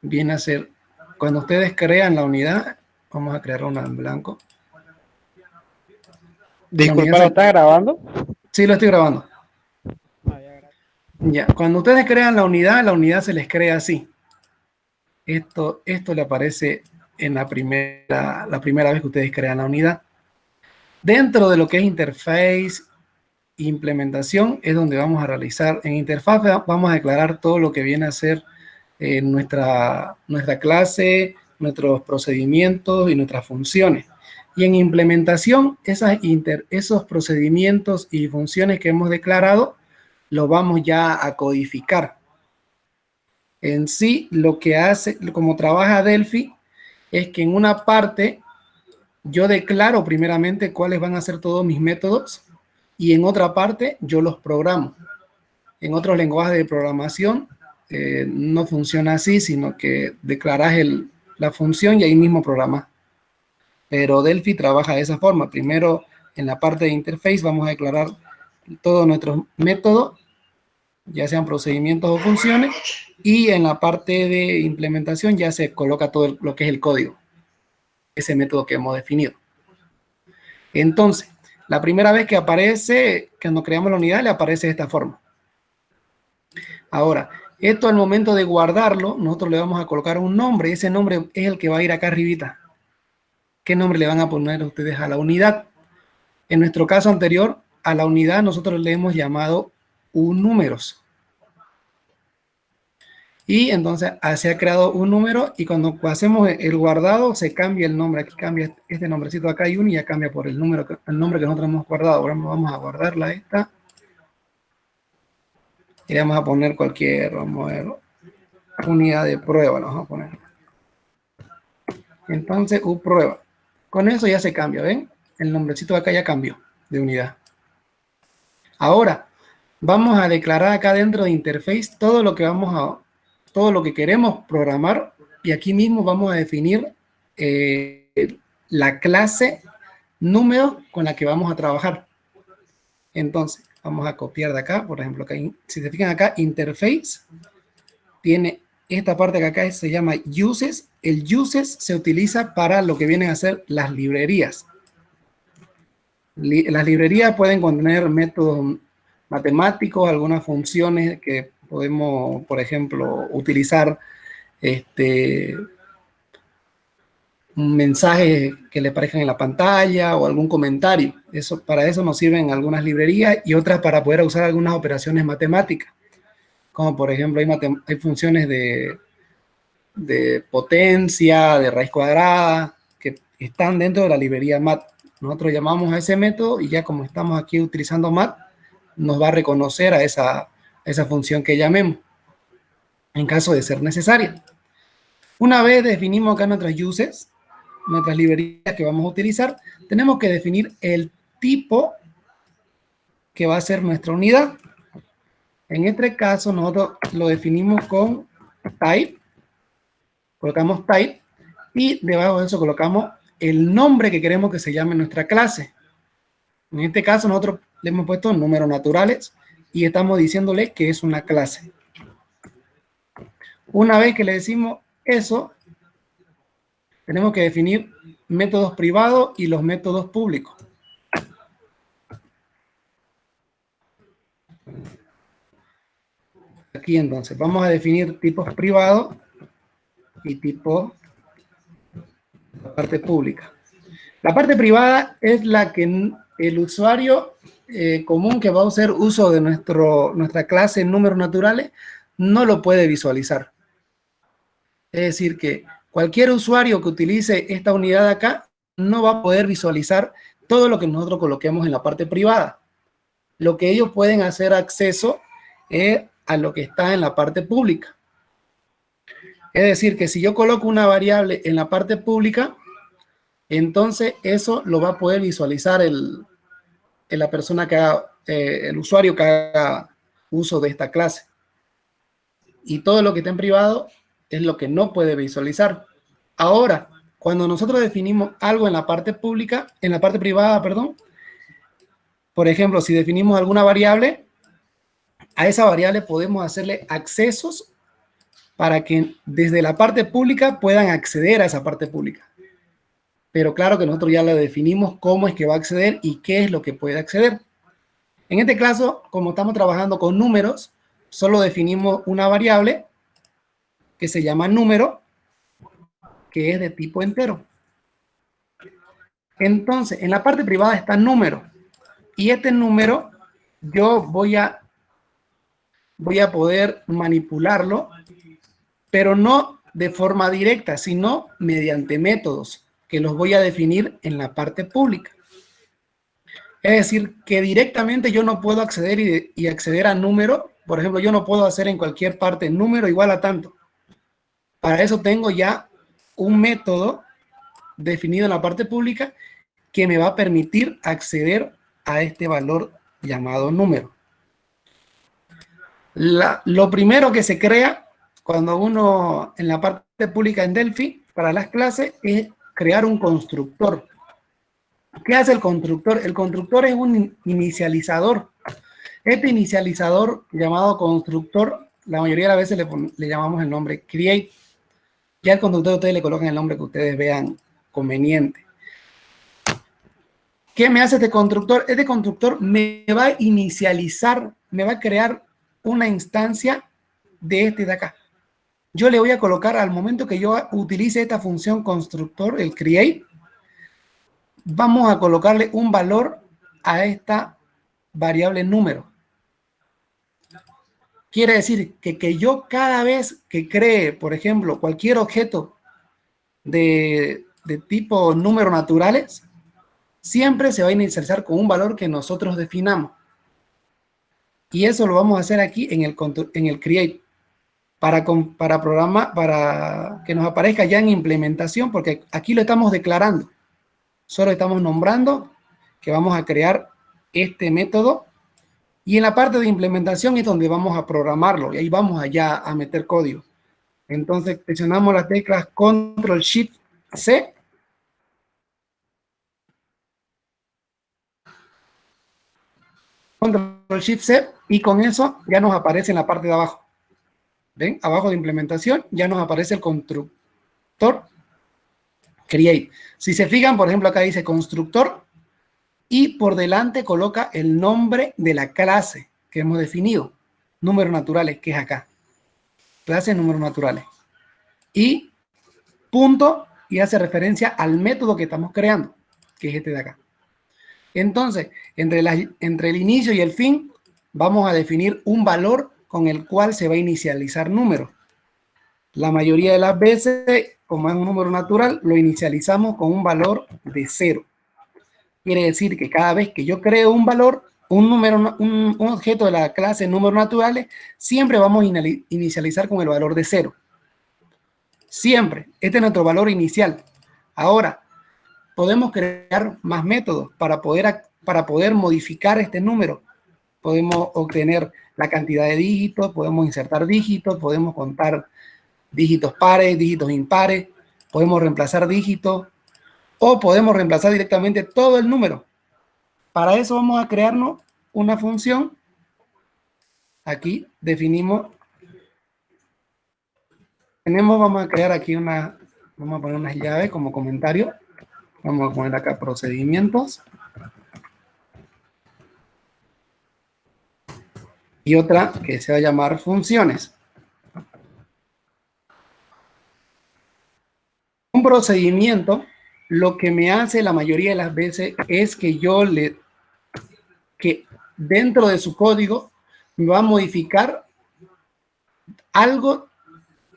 viene a ser, cuando ustedes crean la unidad, vamos a crear una en blanco. Disculpa, ¿lo estás grabando? Sí, lo estoy grabando. Ya, cuando ustedes crean la unidad se les crea así. Esto le aparece en la primera vez que ustedes crean la unidad. Dentro de lo que es interface, implementación, es donde vamos a realizar. En interfaz vamos a declarar todo lo que viene a ser nuestra clase, nuestros procedimientos y nuestras funciones. Y en implementación, esos procedimientos y funciones que hemos declarado, los vamos ya a codificar. En sí, lo que hace, como trabaja Delphi, es que en una parte yo declaro primeramente cuáles van a ser todos mis métodos y en otra parte yo los programo. En otros lenguajes de programación no funciona así, sino que declaras la función y ahí mismo programas. Pero Delphi trabaja de esa forma. Primero, en la parte de interface vamos a declarar todos nuestros métodos, ya sean procedimientos o funciones, y en la parte de implementación ya se coloca todo lo que es el código, ese método que hemos definido. Entonces, la primera vez que aparece, cuando creamos la unidad, le aparece de esta forma. Ahora, esto al momento de guardarlo, nosotros le vamos a colocar un nombre, y ese nombre es el que va a ir acá arribita. ¿Qué nombre le van a poner ustedes a la unidad? En nuestro caso anterior, a la unidad nosotros le hemos llamado uNúmeros. Y entonces se ha creado un número y cuando hacemos el guardado se cambia el nombre. Aquí cambia este nombrecito acá y ya cambia por el nombre que nosotros hemos guardado. Ahora vamos a guardarla esta. Y le vamos a poner cualquier, vamos a ver, unidad de prueba, la vamos a poner. Entonces, prueba. Con eso ya se cambia, ¿ven? El nombrecito de acá ya cambió de unidad. Ahora, vamos a declarar acá dentro de interface todo lo que queremos programar y aquí mismo vamos a definir la clase número con la que vamos a trabajar. Entonces, vamos a copiar de acá, por ejemplo, acá, si se fijan acá, interface tiene esta parte que acá se llama uses. El uses se utiliza para lo que vienen a ser las librerías. Las librerías pueden contener métodos matemáticos, algunas funciones que podemos, por ejemplo, utilizar un mensaje que le aparezcan en la pantalla o algún comentario. Para eso nos sirven algunas librerías y otras para poder usar algunas operaciones matemáticas. Como por ejemplo hay funciones de potencia, de raíz cuadrada, que están dentro de la librería mat. Nosotros llamamos a ese método y ya como estamos aquí utilizando mat, nos va a reconocer a esa función que llamemos, en caso de ser necesaria. Una vez definimos acá nuestras uses, nuestras librerías que vamos a utilizar, tenemos que definir el tipo que va a ser nuestra unidad. En este caso, nosotros lo definimos con type, colocamos type, y debajo de eso colocamos el nombre que queremos que se llame nuestra clase. En este caso, nosotros le hemos puesto números naturales y estamos diciéndole que es una clase. Una vez que le decimos eso, tenemos que definir métodos privados y los métodos públicos. Aquí entonces vamos a definir tipos privados y tipos la parte pública. La parte privada es la que el usuario común que va a hacer uso de nuestra clase en números naturales no lo puede visualizar. Es decir, que cualquier usuario que utilice esta unidad de acá no va a poder visualizar todo lo que nosotros coloquemos en la parte privada. Lo que ellos pueden hacer acceso es a lo que está en la parte pública. Es decir, que si yo coloco una variable en la parte pública, entonces eso lo va a poder visualizar la persona que haga, el usuario que haga uso de esta clase. Y todo lo que está en privado es lo que no puede visualizar. Ahora, cuando nosotros definimos algo en la parte pública, en la parte privada, perdón, por ejemplo, si definimos alguna variable, a esa variable podemos hacerle accesos para que desde la parte pública puedan acceder a esa parte pública. Pero claro que nosotros ya le definimos cómo es que va a acceder y qué es lo que puede acceder. En este caso, como estamos trabajando con números, solo definimos una variable que se llama número, que es de tipo entero. Entonces, en la parte privada está número. Y este número yo voy a poder manipularlo, pero no de forma directa, sino mediante métodos que los voy a definir en la parte pública. Es decir, que directamente yo no puedo acceder y acceder a número. Por ejemplo, yo no puedo hacer en cualquier parte número igual a tanto. Para eso tengo ya un método definido en la parte pública que me va a permitir acceder a este valor llamado número. Lo primero que se crea cuando uno en la parte pública en Delphi para las clases es crear un constructor. ¿Qué hace el constructor? El constructor es un inicializador. Este inicializador llamado constructor, la mayoría de las veces le llamamos el nombre create. Ya al constructor ustedes le colocan el nombre que ustedes vean conveniente. ¿Qué me hace este constructor? Este constructor me va a inicializar, me va a crear una instancia de este de acá. Yo le voy a colocar al momento que yo utilice esta función constructor, el create, vamos a colocarle un valor a esta variable número. Quiere decir que yo cada vez que cree, por ejemplo, cualquier objeto de tipo número naturales, siempre se va a inicializar con un valor que nosotros definamos. Y eso lo vamos a hacer aquí en el create. Para que nos aparezca ya en implementación, porque aquí lo estamos declarando. Solo estamos nombrando que vamos a crear este método. Y en la parte de implementación es donde vamos a programarlo. Y ahí vamos allá a meter código. Entonces presionamos las teclas Ctrl+Shift+C. Ctrl+Shift+C. Y con eso ya nos aparece en la parte de abajo. ¿Ven? Abajo de implementación ya nos aparece el constructor create. Si se fijan, por ejemplo, acá dice constructor y por delante coloca el nombre de la clase que hemos definido. Números naturales, que es acá. Clase números naturales. Y punto, y hace referencia al método que estamos creando, que es este de acá. Entonces, entre el inicio y el fin, vamos a definir un valor con el cual se va a inicializar número. La mayoría de las veces, como es un número natural, lo inicializamos con un valor de 0. Quiere decir que cada vez que yo creo un valor, un objeto de la clase números naturales, siempre vamos a inicializar con el valor de 0. Siempre. Este es nuestro valor inicial. Ahora, podemos crear más métodos para poder modificar este número. Podemos obtener la cantidad de dígitos, podemos insertar dígitos, podemos contar dígitos pares, dígitos impares, podemos reemplazar dígitos o podemos reemplazar directamente todo el número. Para eso vamos a crearnos una función. Aquí definimos, vamos a crear aquí vamos a poner unas llaves como comentario. Vamos a poner acá procedimientos. Y otra que se va a llamar funciones. Un procedimiento, lo que me hace la mayoría de las veces es que que dentro de su código me va a modificar algo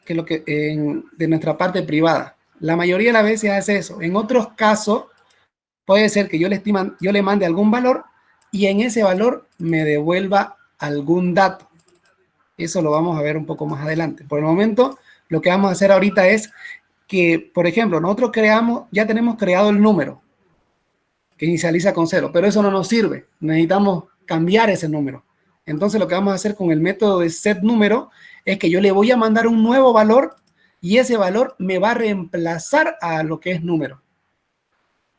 de nuestra parte privada. La mayoría de las veces hace eso. En otros casos, puede ser que yo le mande algún valor y en ese valor me devuelva algún dato. Eso lo vamos a ver un poco más adelante. Por el momento, lo que vamos a hacer ahorita es que, por ejemplo, nosotros ya tenemos creado el número que inicializa con 0, pero eso no nos sirve. Necesitamos cambiar ese número. Entonces, lo que vamos a hacer con el método de setNúmero es que yo le voy a mandar un nuevo valor y ese valor me va a reemplazar a lo que es número.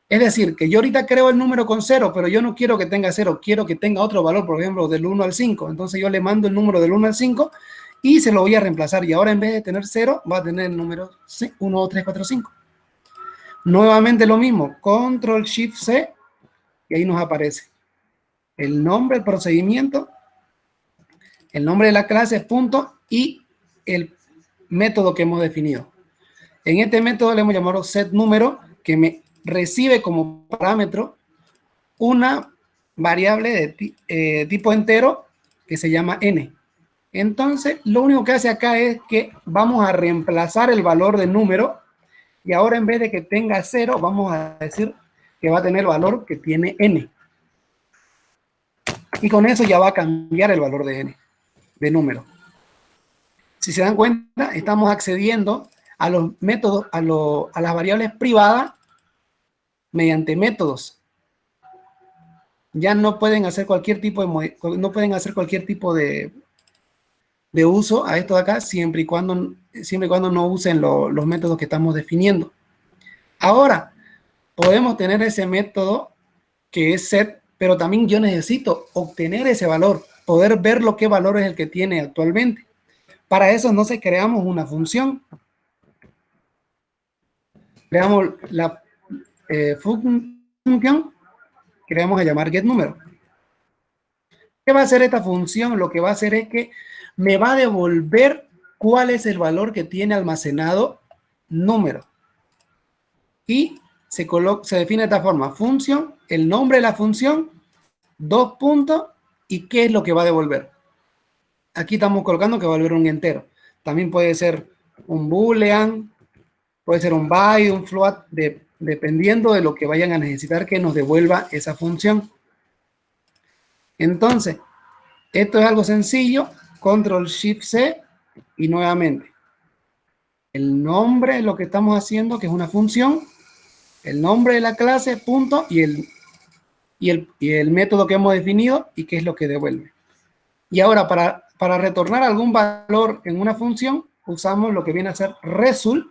Es decir, que yo ahorita creo el número con 0, pero yo no quiero que tenga 0, quiero que tenga otro valor, por ejemplo, del 1 al 5. Entonces yo le mando el número del 1 al 5 y se lo voy a reemplazar. Y ahora en vez de tener 0, va a tener el número 1, 2, 3, 4, 5. Nuevamente lo mismo, Control Shift C, y ahí nos aparece el nombre del procedimiento, el nombre de la clase, punto, y el método que hemos definido. En este método le hemos llamado setNúmero, que me recibe como parámetro una variable de tipo entero que se llama n. Entonces, lo único que hace acá es que vamos a reemplazar el valor del número, y ahora en vez de que tenga 0, vamos a decir que va a tener el valor que tiene n. Y con eso ya va a cambiar el valor de n, de número. Si se dan cuenta, estamos accediendo a los métodos, a las variables privadas mediante métodos. Ya no pueden hacer cualquier tipo de uso a esto de acá, siempre y cuando no usen los métodos que estamos definiendo. Ahora, podemos tener ese método que es set, pero también yo necesito obtener ese valor, poder ver qué valor es el que tiene actualmente. Para eso entonces creamos una función. Creamos la función que le vamos a llamar getNúmero. ¿Qué va a hacer esta función? Lo que va a hacer es que me va a devolver cuál es el valor que tiene almacenado número. Y se define de esta forma: función, el nombre de la función, 2 puntos, y qué es lo que va a devolver. Aquí estamos colocando que va a devolver un entero. También puede ser un boolean, puede ser un byte, un float, dependiendo de lo que vayan a necesitar que nos devuelva esa función. Entonces, esto es algo sencillo. Control Shift C, y nuevamente el nombre de lo que estamos haciendo, que es una función, el nombre de la clase, punto, y el método que hemos definido y qué es lo que devuelve. Y ahora, para retornar algún valor en una función, usamos lo que viene a ser result,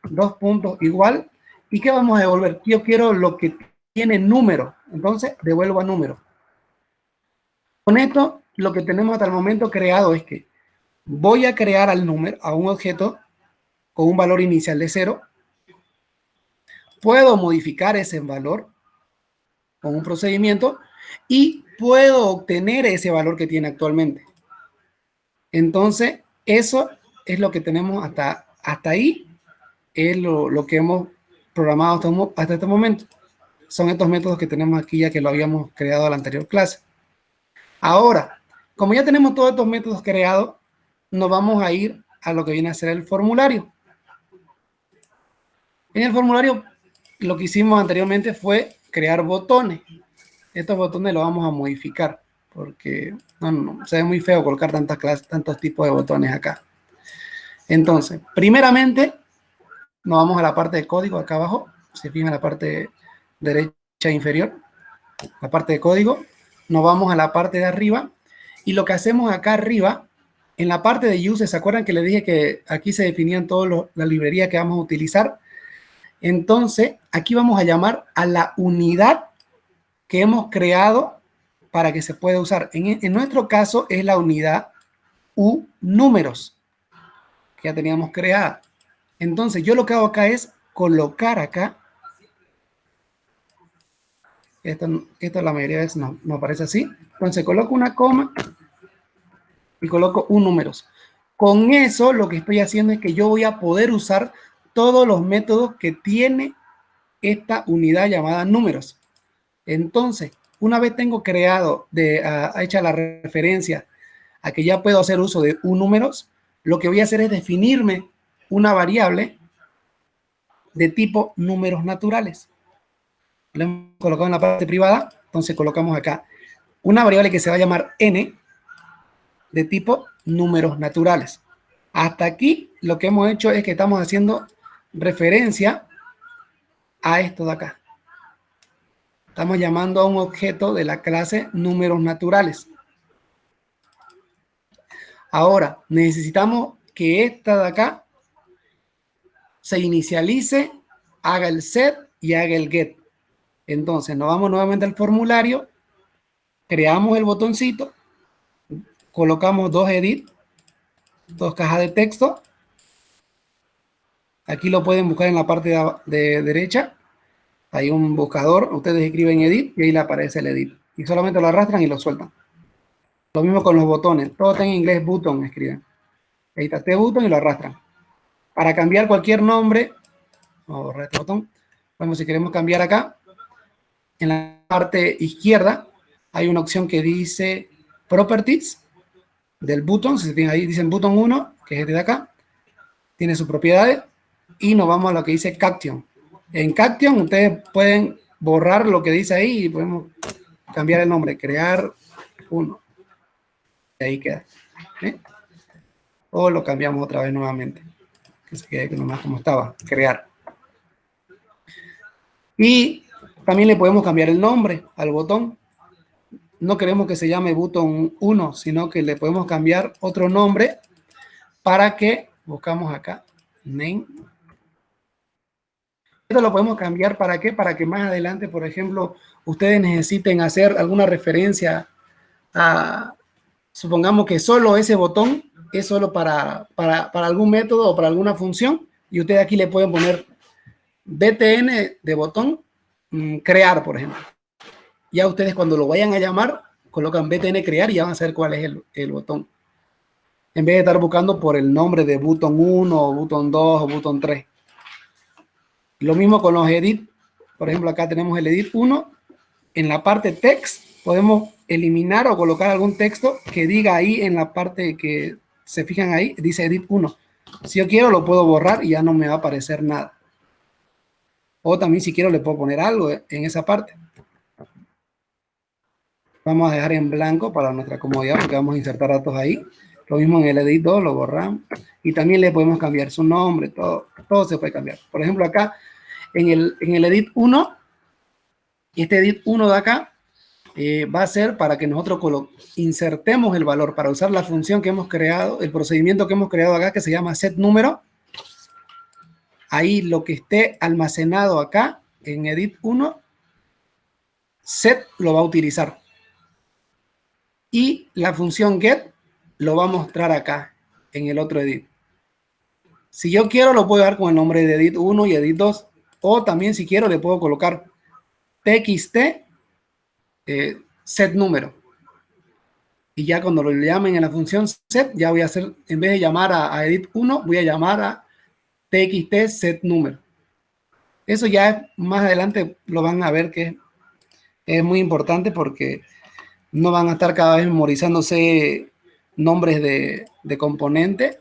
2 puntos igual. ¿Y qué vamos a devolver? Yo quiero lo que tiene número, entonces devuelvo a número. Con esto, lo que tenemos hasta el momento creado es que voy a crear a un objeto con un valor inicial de 0. Puedo modificar ese valor con un procedimiento y puedo obtener ese valor que tiene actualmente. Entonces, eso es lo que tenemos hasta ahí. Es lo que hemos programado hasta este momento. Son estos métodos que tenemos aquí, ya que lo habíamos creado en la anterior clase. Ahora, como ya tenemos todos estos métodos creados, nos vamos a ir a lo que viene a ser el formulario. En el formulario, lo que hicimos anteriormente fue crear botones. Estos botones los vamos a modificar, porque no, se ve muy feo colocar tantos tipos de botones acá. Entonces, primeramente, nos vamos a la parte de código acá abajo. Se fijan en la parte derecha inferior, la parte de código. Nos vamos a la parte de arriba, y lo que hacemos acá arriba, en la parte de use, ¿se acuerdan que les dije que aquí se definían todas las librerías que vamos a utilizar? Entonces, aquí vamos a llamar a la unidad que hemos creado para que se pueda usar. En nuestro caso es la unidad uNúmeros, que ya teníamos creada. Entonces, yo lo que hago acá es colocar acá. Esto la mayoría de veces no aparece así. Entonces, coloco una coma y coloco uNúmeros. Con eso, lo que estoy haciendo es que yo voy a poder usar todos los métodos que tiene esta unidad llamada números. Entonces, una vez tengo creado, hecha la referencia a que ya puedo hacer uso de uNúmeros, lo que voy a hacer es definirme una variable de tipo números naturales. Lo hemos colocado en la parte privada, entonces colocamos acá una variable que se va a llamar n de tipo números naturales. Hasta aquí lo que hemos hecho es que estamos haciendo referencia a esto de acá. Estamos llamando a un objeto de la clase números naturales. Ahora, necesitamos que esta de acá se inicialice, haga el set y haga el get. Entonces, nos vamos nuevamente al formulario, creamos el botoncito, colocamos 2 edit, dos cajas de texto. Aquí lo pueden buscar en la parte de derecha. Hay un buscador, ustedes escriben edit y ahí le aparece el edit. Y solamente lo arrastran y lo sueltan. Lo mismo con los botones. Todo está en inglés, button, escriben. Ahí está este botón y lo arrastran. Para cambiar cualquier nombre, vamos a borrar este botón. Bueno, si queremos cambiar acá, en la parte izquierda hay una opción que dice Properties del button. Si se fijan ahí, dicen button 1, que es este de acá. Tiene sus propiedades. Y nos vamos a lo que dice Caption. En Caption ustedes pueden borrar lo que dice ahí y podemos cambiar el nombre, crear uno. Y ahí queda. ¿Sí? O lo cambiamos otra vez nuevamente. Que se quede nomás como estaba, crear. Y también le podemos cambiar el nombre al botón. No queremos que se llame botón 1, sino que le podemos cambiar otro nombre para que, buscamos acá, name. Esto lo podemos cambiar ¿para qué? Para que más adelante, por ejemplo, ustedes necesiten hacer alguna referencia a, supongamos que solo ese botón es solo para algún método o para alguna función, y ustedes aquí le pueden poner btn de botón, crear, por ejemplo. Ya ustedes cuando lo vayan a llamar, colocan btn crear y ya van a saber cuál es el botón. En vez de estar buscando por el nombre de botón 1 o botón 2 o botón 3. Lo mismo con los edit. Por ejemplo, acá tenemos el edit 1. En la parte text podemos eliminar o colocar algún texto que diga ahí en la parte que se fijan ahí, dice edit 1. Si yo quiero lo puedo borrar y ya no me va a aparecer nada. O también si quiero le puedo poner algo en esa parte. Vamos a dejar en blanco para nuestra comodidad porque vamos a insertar datos ahí. Lo mismo en el edit 2, lo borramos. Y también le podemos cambiar su nombre, todo se puede cambiar. Por ejemplo, acá en el edit 1, este edit 1 de acá va a ser para que nosotros insertemos el valor, para usar la función que hemos creado, el procedimiento que hemos creado acá que se llama setNúmero. Ahí lo que esté almacenado acá en edit 1, set lo va a utilizar. Y la función get lo va a mostrar acá en el otro edit. Si yo quiero lo puedo dar con el nombre de edit 1 y edit 2. O también si quiero le puedo colocar txt set número. Y ya cuando lo llamen en la función set, ya voy a hacer, en vez de llamar a edit 1, voy a llamar a txt set número. Eso ya más adelante lo van a ver que es muy importante porque no van a estar cada vez memorizándose nombres de componentes,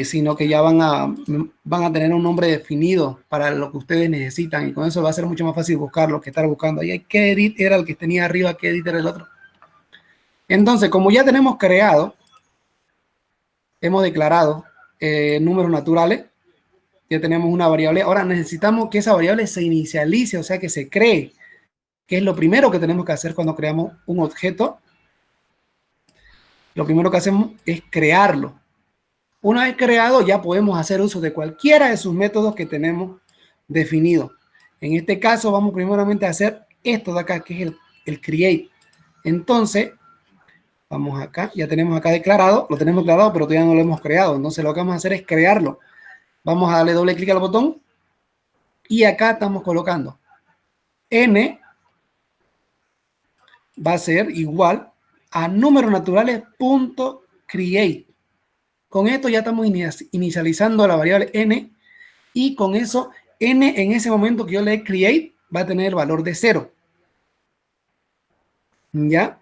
sino que ya van a tener un nombre definido para lo que ustedes necesitan, y con eso va a ser mucho más fácil buscarlo que estar buscando ahí qué edit era el que tenía arriba, qué edit era el otro. Entonces, como ya tenemos creado, hemos declarado números naturales, ya tenemos una variable, ahora necesitamos que esa variable se inicialice, o sea, que se cree, que es lo primero que tenemos que hacer cuando creamos un objeto. Lo primero que hacemos es crearlo. Una vez creado, ya podemos hacer uso de cualquiera de sus métodos que tenemos definidos. En este caso, vamos primeramente a hacer esto de acá, que es el create. Entonces, vamos acá, ya tenemos acá declarado, lo tenemos declarado, pero todavía no lo hemos creado. Entonces, lo que vamos a hacer es crearlo. Vamos a darle doble clic al botón y acá estamos colocando n va a ser igual a números_naturales.create. Con esto ya estamos inicializando la variable n, y con eso n en ese momento que yo le create va a tener el valor de 0. ¿Ya?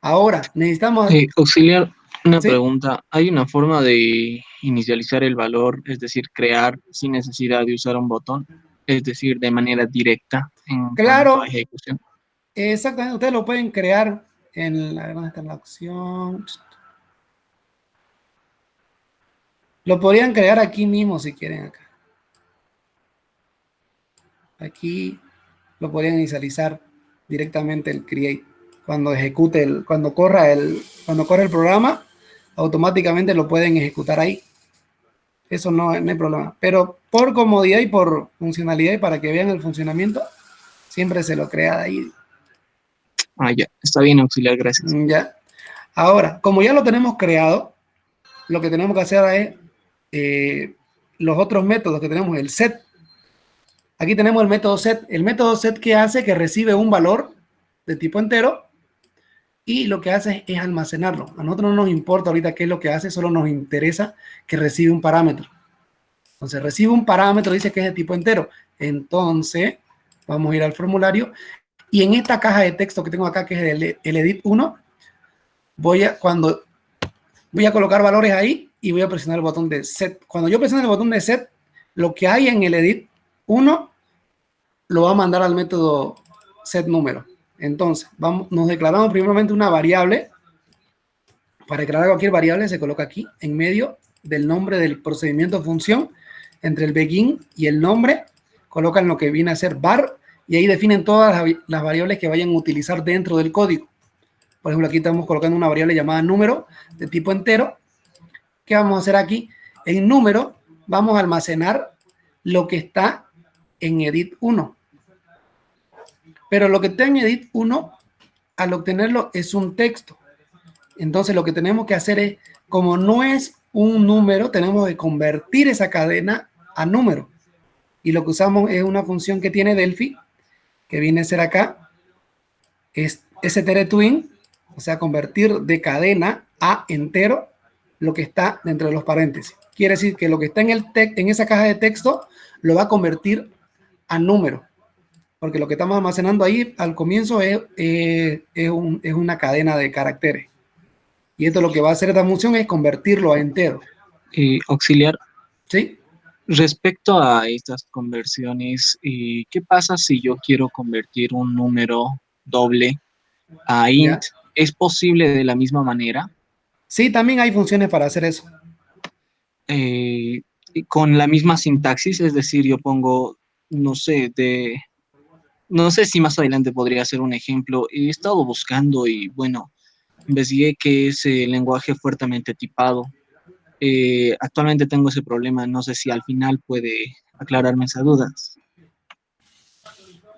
Ahora necesitamos... auxiliar, una ¿sí? pregunta. ¿Hay una forma de inicializar el valor, es decir, crear sin necesidad de usar un botón? Es decir, de manera directa en Claro, cuanto a ejecución. Exactamente, ustedes lo pueden crear en la, ¿dónde está la opción? Lo podrían crear aquí mismo si quieren acá. Aquí lo podrían inicializar directamente el create. Cuando ejecute cuando corra el programa, automáticamente lo pueden ejecutar ahí. Eso no hay problema. Pero por comodidad y por funcionalidad y para que vean el funcionamiento, siempre se lo crea de ahí. Ah, ya. Está bien, auxiliar, gracias. Ya. Ahora, como ya lo tenemos creado, lo que tenemos que hacer es los otros métodos que tenemos, el set. Aquí tenemos el método set. El método set que hace que recibe un valor de tipo entero y lo que hace es almacenarlo. A nosotros no nos importa ahorita qué es lo que hace, solo nos interesa que recibe un parámetro. Entonces recibe un parámetro, dice que es de tipo entero. Entonces vamos a ir al formulario y en esta caja de texto que tengo acá, que es el edit 1, voy a colocar valores ahí y voy a presionar el botón de set. Cuando yo presione el botón de set, lo que hay en el edit 1 lo va a mandar al método set número. Entonces, nos declaramos primeramente una variable. Para declarar cualquier variable se coloca aquí en medio del nombre del procedimiento de función, entre el begin y el nombre, colocan lo que viene a ser var y ahí definen todas las variables que vayan a utilizar dentro del código. Por ejemplo, aquí estamos colocando una variable llamada número de tipo entero. ¿Qué vamos a hacer aquí? En número vamos a almacenar lo que está en edit 1. Pero lo que está en edit 1, al obtenerlo, es un texto. Entonces, lo que tenemos que hacer es, como no es un número, tenemos que convertir esa cadena a número. Y lo que usamos es una función que tiene Delphi, que viene a ser acá, es str_twin, o sea, convertir de cadena a entero lo que está dentro de los paréntesis. Quiere decir que lo que está en esa caja de texto lo va a convertir a número. Porque lo que estamos almacenando ahí al comienzo es una cadena de caracteres. Y esto lo que va a hacer esta función es convertirlo a entero. Auxiliar. ¿Sí? Respecto a estas conversiones, ¿qué pasa si yo quiero convertir un número doble a int? ¿Ya? ¿Es posible de la misma manera? Sí, también hay funciones para hacer eso. Con la misma sintaxis, es decir, yo pongo, no sé si más adelante podría ser un ejemplo. He estado buscando y, bueno, investigué que es lenguaje fuertemente tipado. Actualmente tengo ese problema, no sé si al final puede aclararme esas dudas.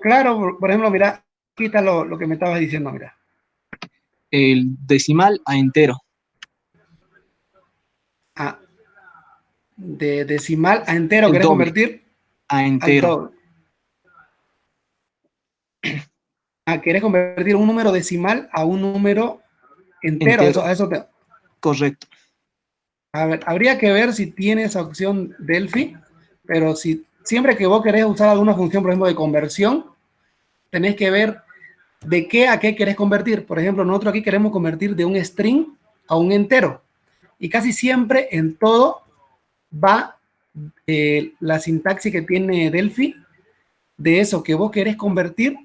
Claro, por ejemplo, mira, aquí está lo que me estabas diciendo, mira. El decimal a entero. De decimal a entero, El ¿querés doble. convertir? A entero. ¿Querés convertir un número decimal a un número entero? Correcto. A ver, habría que ver si tiene esa opción Delphi, pero siempre que vos querés usar alguna función, por ejemplo, de conversión, tenés que ver de qué a qué querés convertir. Por ejemplo, nosotros aquí queremos convertir de un string a un entero. Y casi siempre en todo va la sintaxis que tiene Delphi de eso que vos querés convertir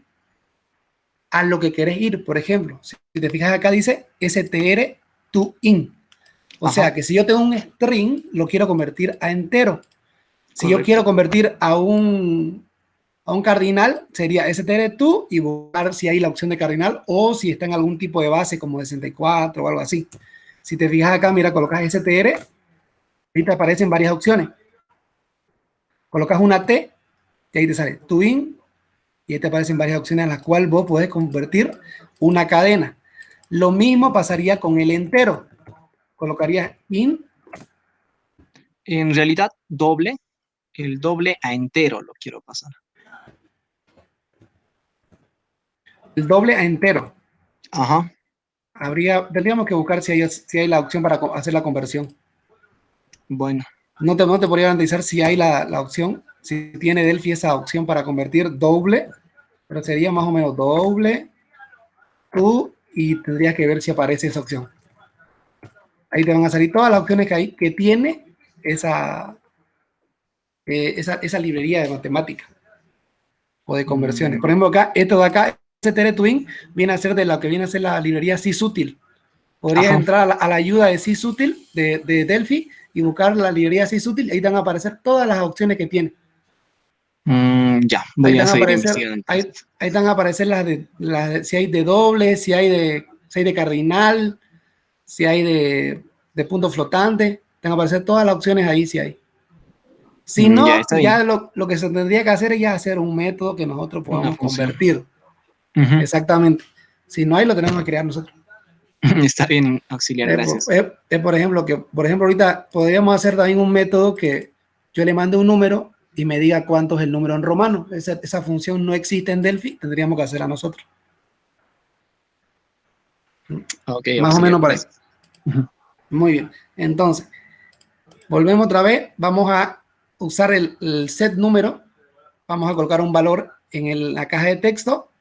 a lo que querés ir. Por ejemplo, si te fijas acá dice str to in. O sea que si yo tengo un string, lo quiero convertir a entero. Si Correcto. Yo quiero convertir a un cardinal, sería str_to y buscar si hay la opción de cardinal o si está en algún tipo de base como de 64 o algo así. Si te fijas acá, mira, colocas str, ahí te aparecen varias opciones. Colocas una T y ahí te sale to in y ahí te aparecen varias opciones en las cuales vos podés convertir una cadena. Lo mismo pasaría con el entero. Colocarías in. En realidad, el doble a entero lo quiero pasar. El doble a entero. Ajá. Tendríamos que buscar si hay la opción para hacer la conversión. Bueno. No te podría garantizar si hay la opción, si tiene Delphi esa opción para convertir doble, pero sería más o menos doble, tú, y tendrías que ver si aparece esa opción. Ahí te van a salir todas las opciones que tiene esa librería de matemática o de conversiones. Por ejemplo, acá, esto de acá, str_twin, viene a ser de lo que viene a ser la librería sysutil. Podrías entrar a la ayuda de sysutil, de Delphi, y buscar la librería sysutil, ahí te van a aparecer todas las opciones que tiene. Ya, voy a seguir investigando. Ahí te van a aparecer si hay de doble, si hay de cardinal, si hay de punto flotante, te van a aparecer todas las opciones ahí si hay. Si no, ya lo que se tendría que hacer es ya hacer un método que nosotros podamos convertir. Exactamente. Si no hay, lo tenemos que crear nosotros. Está bien, auxiliar, gracias. Por ejemplo, ahorita podríamos hacer también un método que yo le mande un número y me diga cuánto es el número en romano. Esa función no existe en Delphi, tendríamos que hacer a nosotros. Okay, más o menos para eso. Muy bien. Entonces, volvemos otra vez. Vamos a usar el set número. Vamos a colocar un valor en la caja de texto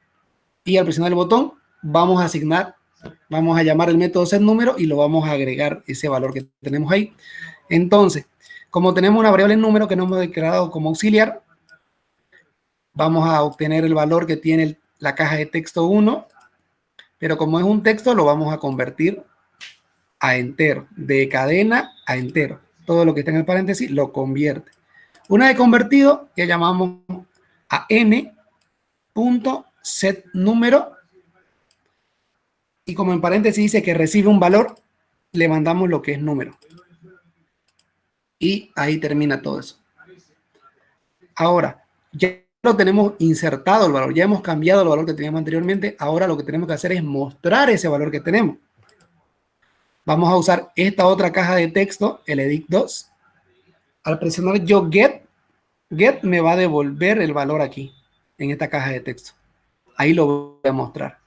y al presionar el botón vamos a asignar, vamos a llamar el método set número y lo vamos a agregar ese valor que tenemos ahí. Entonces, como tenemos una variable número que no hemos declarado como auxiliar, vamos a obtener el valor que tiene la caja de texto 1, pero como es un texto lo vamos a convertir a entero, de cadena a entero. Todo lo que está en el paréntesis lo convierte. Una vez convertido, ya llamamos a n.setNúmero y como en paréntesis dice que recibe un valor, le mandamos lo que es número. Y ahí termina todo eso. Ahora, ya lo tenemos insertado el valor, ya hemos cambiado el valor que teníamos anteriormente, ahora lo que tenemos que hacer es mostrar ese valor que tenemos. Vamos a usar esta otra caja de texto, el edit2. Al presionar yo get me va a devolver el valor aquí, en esta caja de texto. Ahí lo voy a mostrar.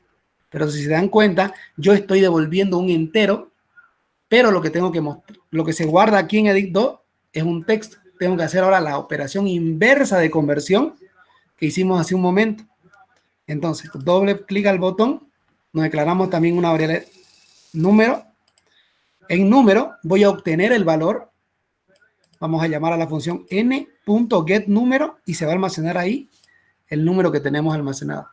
Pero si se dan cuenta, yo estoy devolviendo un entero, pero lo que tengo que mostrar, lo que se guarda aquí en edit2 es un texto. Tengo que hacer ahora la operación inversa de conversión que hicimos hace un momento. Entonces, doble clic al botón, nos declaramos también una variable número. En número voy a obtener el valor. Vamos a llamar a la función n.getNúmero y se va a almacenar ahí el número que tenemos almacenado.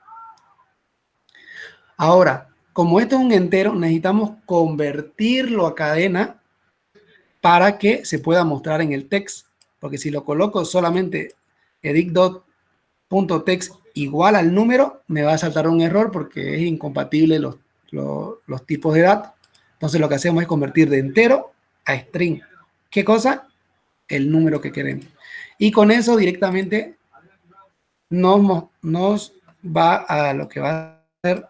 Ahora, como esto es un entero, necesitamos convertirlo a cadena para que se pueda mostrar en el text. Porque si lo coloco solamente edit.text igual al número, me va a saltar un error porque es incompatible los tipos de datos. Entonces lo que hacemos es convertir de entero a string. ¿Qué cosa? El número que queremos. Y con eso directamente nos va a lo que va a hacer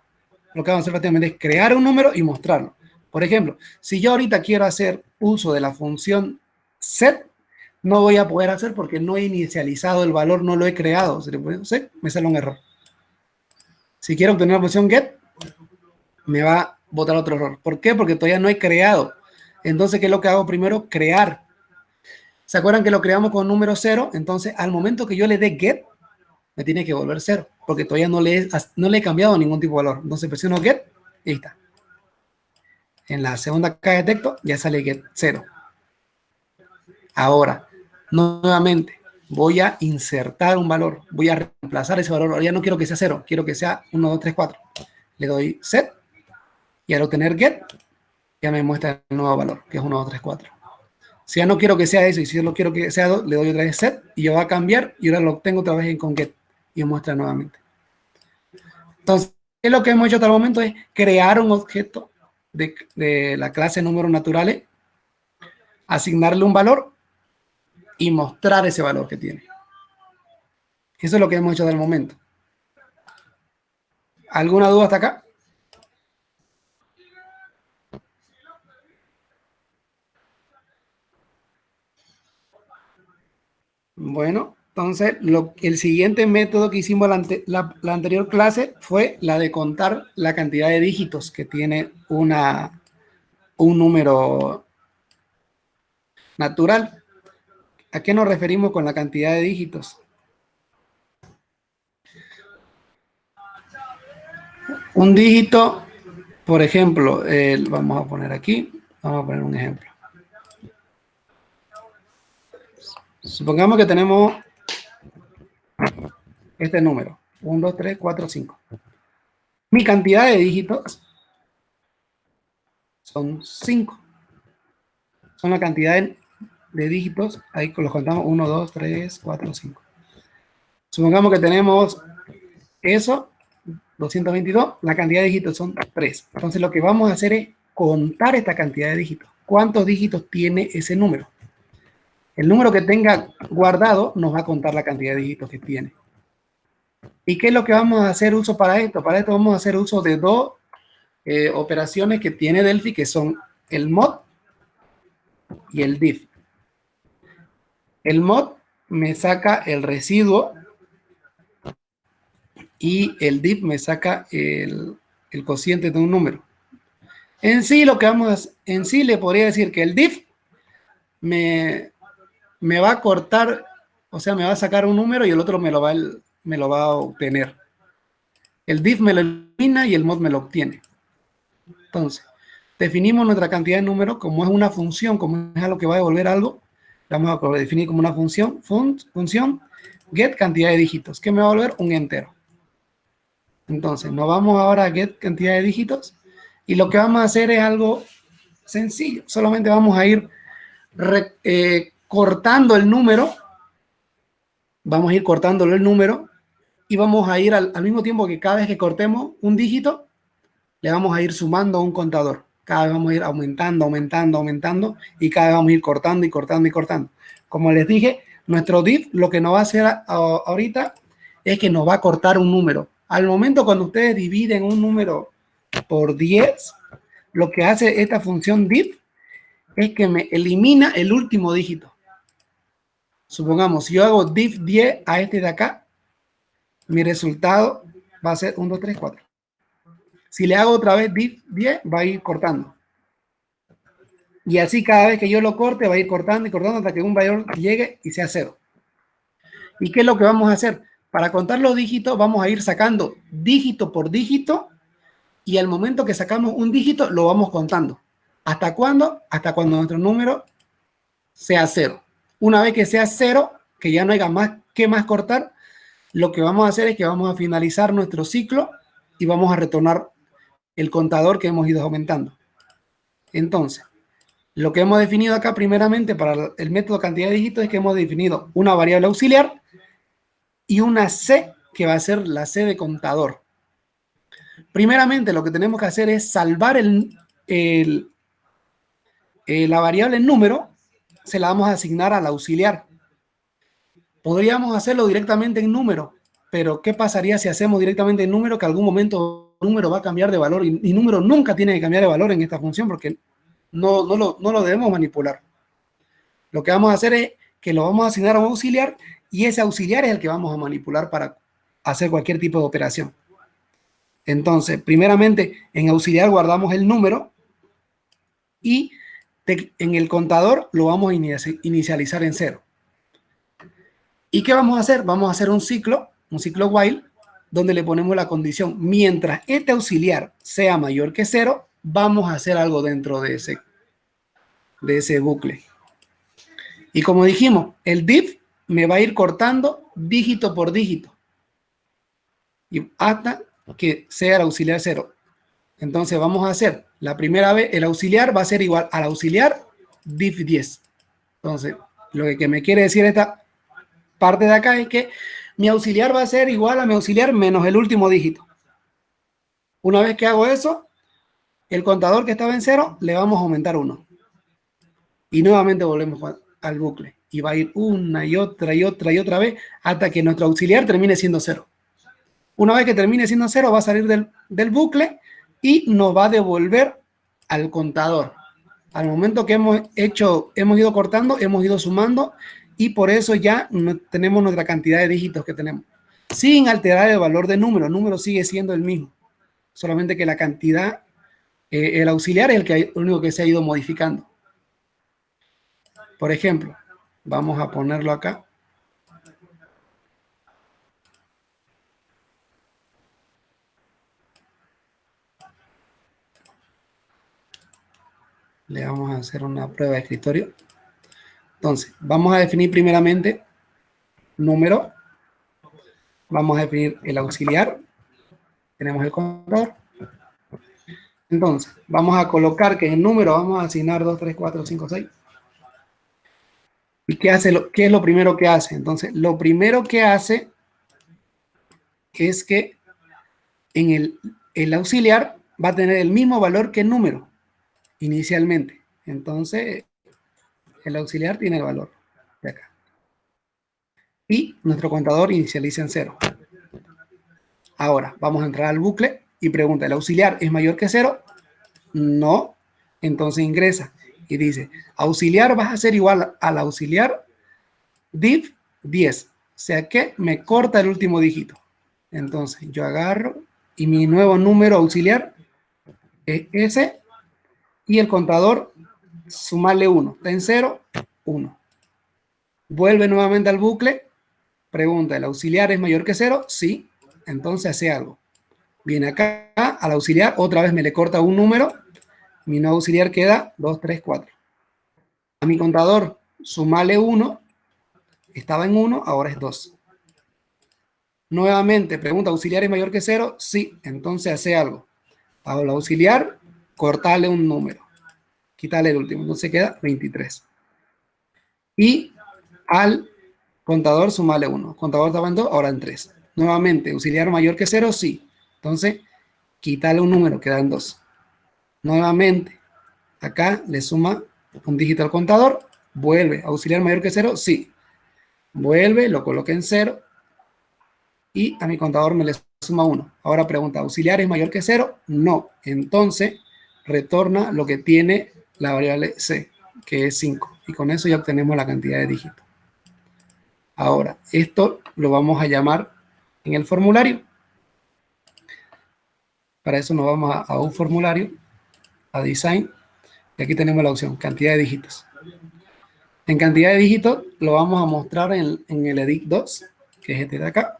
prácticamente es crear un número y mostrarlo. Por ejemplo, si yo ahorita quiero hacer uso de la función set, no voy a poder hacer porque no he inicializado el valor, no lo he creado. Si le pongo set, me sale un error. Si quiero obtener la función get, me va a botar otro error. ¿Por qué? Porque todavía no he creado. Entonces, ¿qué es lo que hago primero? Crear. ¿Se acuerdan que lo creamos con número 0? Entonces, al momento que yo le dé get, me tiene que volver 0, porque todavía no le he cambiado ningún tipo de valor. Entonces presiono get y ahí está. En la segunda caja de texto ya sale get 0. Ahora, nuevamente, voy a insertar un valor. Voy a reemplazar ese valor. Ahora ya no quiero que sea 0, quiero que sea 1, 2, 3, 4. Le doy set y al obtener get, ya me muestra el nuevo valor, que es 1, 2, 3, 4. Si ya no quiero que sea eso y si yo lo quiero que sea 2, le doy otra vez set y yo va a cambiar y ahora lo obtengo otra vez con get y muestra nuevamente. Entonces, lo que hemos hecho hasta el momento es crear un objeto de la clase números naturales, asignarle un valor y mostrar ese valor que tiene. Eso es lo que hemos hecho hasta el momento. ¿Alguna duda hasta acá? Bueno, entonces el siguiente método que hicimos la anterior clase fue la de contar la cantidad de dígitos que tiene un número natural. ¿A qué nos referimos con la cantidad de dígitos? Un dígito, por ejemplo, vamos a poner aquí, vamos a poner un ejemplo. Supongamos que tenemos este número, 1, 2, 3, 4, 5. Mi cantidad de dígitos son 5. Son la cantidad de dígitos, ahí los contamos, 1, 2, 3, 4, 5. Supongamos que tenemos eso, 222, la cantidad de dígitos son 3. Entonces lo que vamos a hacer es contar esta cantidad de dígitos. ¿Cuántos dígitos tiene ese número? El número que tenga guardado nos va a contar la cantidad de dígitos que tiene. ¿Y qué es lo que vamos a hacer uso para esto? Para esto vamos a hacer uso de dos operaciones que tiene Delphi, que son el mod y el diff. El mod me saca el residuo y el diff me saca el cociente de un número. En sí, lo que vamos a, en sí le podría decir que el diff me va a cortar, o sea, me va a sacar un número y el otro me lo va a obtener. El diff me lo elimina y el mod me lo obtiene. Entonces, definimos nuestra cantidad de números como es una función, como es algo que va a devolver algo. La vamos a definir como una función, función get cantidad de dígitos, que me va a volver un entero. Entonces, nos vamos ahora a get cantidad de dígitos y lo que vamos a hacer es algo sencillo. Solamente vamos a ir cortando el número. Vamos a ir cortándolo el número y vamos a ir al mismo tiempo que cada vez que cortemos un dígito, le vamos a ir sumando un contador. Cada vez vamos a ir aumentando, aumentando, aumentando y cada vez vamos a ir cortando y cortando y cortando. Como les dije, nuestro diff lo que nos va a hacer ahorita es que nos va a cortar un número. Al momento cuando ustedes dividen un número por 10, lo que hace esta función diff es que me elimina el último dígito. Supongamos, si yo hago diff 10 a este de acá, mi resultado va a ser 1, 2, 3, 4. Si le hago otra vez diff 10, va a ir cortando. Y así cada vez que yo lo corte, va a ir cortando y cortando hasta que un valor llegue y sea 0. ¿Y qué es lo que vamos a hacer? Para contar los dígitos, vamos a ir sacando dígito por dígito y al momento que sacamos un dígito, lo vamos contando. ¿Hasta cuándo? Hasta cuando nuestro número sea 0. Una vez que sea 0, que ya no haya más que más cortar, lo que vamos a hacer es que vamos a finalizar nuestro ciclo y vamos a retornar el contador que hemos ido aumentando. Entonces, lo que hemos definido acá primeramente para el método cantidad de dígitos es que hemos definido una variable auxiliar y una C que va a ser la C de contador. Primeramente, lo que tenemos que hacer es salvar la variable en número, se la vamos a asignar al auxiliar. Podríamos hacerlo directamente en número, pero ¿qué pasaría si hacemos directamente en número? Que algún momento el número va a cambiar de valor y número nunca tiene que cambiar de valor en esta función porque no lo debemos manipular. Lo que vamos a hacer es que lo vamos a asignar a un auxiliar y ese auxiliar es el que vamos a manipular para hacer cualquier tipo de operación. Entonces, primeramente, en auxiliar guardamos el número y en el contador lo vamos a inicializar en 0. ¿Y qué vamos a hacer? Vamos a hacer un ciclo while, donde le ponemos la condición. Mientras este auxiliar sea mayor que 0, vamos a hacer algo dentro de ese bucle. Y como dijimos, el diff me va a ir cortando dígito por dígito. Y hasta que sea el auxiliar 0. Entonces vamos a hacer la primera vez, el auxiliar va a ser igual al auxiliar diff 10. Entonces, lo que me quiere decir esta parte de acá es que mi auxiliar va a ser igual a mi auxiliar menos el último dígito. Una vez que hago eso, el contador que estaba en 0 le vamos a aumentar 1. Y nuevamente volvemos al bucle. Y va a ir una y otra y otra y otra vez hasta que nuestro auxiliar termine siendo 0. Una vez que termine siendo 0, va a salir del bucle y nos va a devolver al contador. Al momento que hemos ido cortando, hemos ido sumando y por eso ya tenemos nuestra cantidad de dígitos que tenemos. Sin alterar el valor de número. El número sigue siendo el mismo. Solamente que la cantidad, el auxiliar es el único que se ha ido modificando. Por ejemplo, vamos a ponerlo acá. Le vamos a hacer una prueba de escritorio. Entonces, vamos a definir primeramente número. Vamos a definir el auxiliar. Tenemos el contador. Entonces, vamos a colocar que en el número vamos a asignar 2, 3, 4, 5, 6. ¿Y qué es lo primero que hace? Entonces, lo primero que hace es que en el auxiliar va a tener el mismo valor que el número inicialmente. Entonces, el auxiliar tiene el valor de acá. Y nuestro contador inicializa en 0. Ahora, vamos a entrar al bucle y pregunta, ¿el auxiliar es mayor que 0? No. Entonces ingresa y dice, auxiliar vas a ser igual al auxiliar div 10. O sea que me corta el último dígito. Entonces yo agarro y mi nuevo número auxiliar es ese y el contador sumarle 1. Está en 0, 1. Vuelve nuevamente al bucle. Pregunta, ¿el auxiliar es mayor que 0? Sí. Entonces hace algo. Viene acá al auxiliar, otra vez me le corta un número. Mi nuevo auxiliar queda 2, 3, 4. A mi contador, sumarle 1. Estaba en 1, ahora es 2. Nuevamente, pregunta, ¿auxiliar es mayor que 0? Sí. Entonces hace algo. Al auxiliar, cortarle un número. Quitarle el último. Entonces queda 23. Y al contador, sumarle 1. Contador estaba en 2, ahora en 3. Nuevamente, auxiliar mayor que 0, sí. Entonces, quitarle un número, queda en 2. Nuevamente, acá le suma un dígito al contador, vuelve, auxiliar mayor que 0, sí. Vuelve, lo coloca en 0 y a mi contador me le suma 1. Ahora pregunta, ¿auxiliar es mayor que 0? No. Entonces, retorna lo que tiene la variable C, que es 5. Y con eso ya obtenemos la cantidad de dígitos. Ahora, esto lo vamos a llamar en el formulario. Para eso nos vamos a un formulario, a Design, y aquí tenemos la opción, cantidad de dígitos. En cantidad de dígitos lo vamos a mostrar en el edit 2, que es este de acá.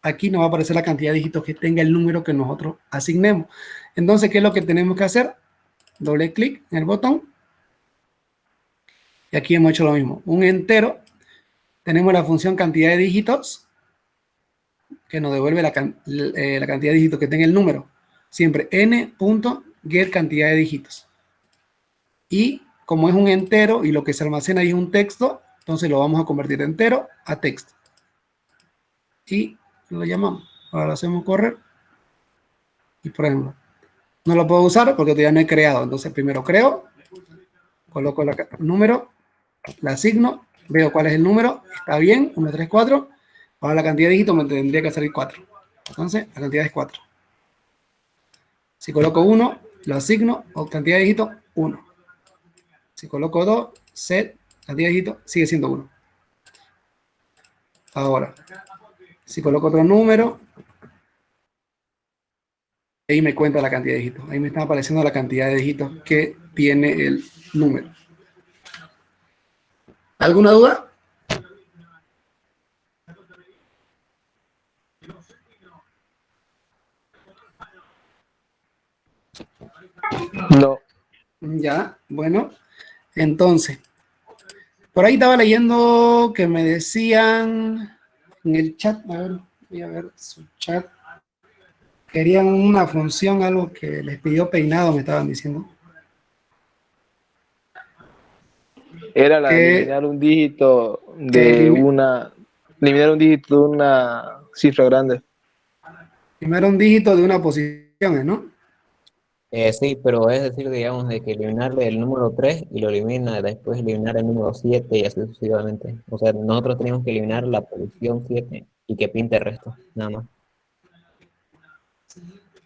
Aquí nos va a aparecer la cantidad de dígitos que tenga el número que nosotros asignemos. Entonces, ¿qué es lo que tenemos que hacer? Doble clic en el botón. Y aquí hemos hecho lo mismo. Un entero. Tenemos la función cantidad de dígitos, que nos devuelve la cantidad de dígitos que tenga el número. Siempre n.get cantidad de dígitos. Y como es un entero y lo que se almacena ahí es un texto, entonces lo vamos a convertir de entero a texto. Y lo llamamos. Ahora lo hacemos correr. Y por ejemplo, no lo puedo usar porque todavía no he creado. Entonces primero creo, coloco el número, la asigno, veo cuál es el número, está bien, 1, 3, 4. Ahora la cantidad de dígitos me tendría que salir 4. Entonces la cantidad es 4. Si coloco 1, lo asigno, o cantidad de dígitos, 1. Si coloco 2, set, cantidad de dígitos, sigue siendo 1. Ahora, si coloco otro número, ahí me cuenta la cantidad de dígitos. Ahí me está apareciendo la cantidad de dígitos que tiene el número. ¿Alguna duda? No. Ya, bueno. Entonces, por ahí estaba leyendo que me decían en el chat, a ver, voy a ver su chat. Querían una función, algo que les pidió Peinado, me estaban diciendo. Era la de eliminar un dígito de eliminar un dígito de una cifra grande. Primero un dígito de una posición, ¿no? Sí, pero es decir, digamos, de que eliminarle el número 3 y lo elimina, después eliminar el número 7 y así sucesivamente. O sea, nosotros tenemos que eliminar la posición 7 y que pinte el resto, nada más.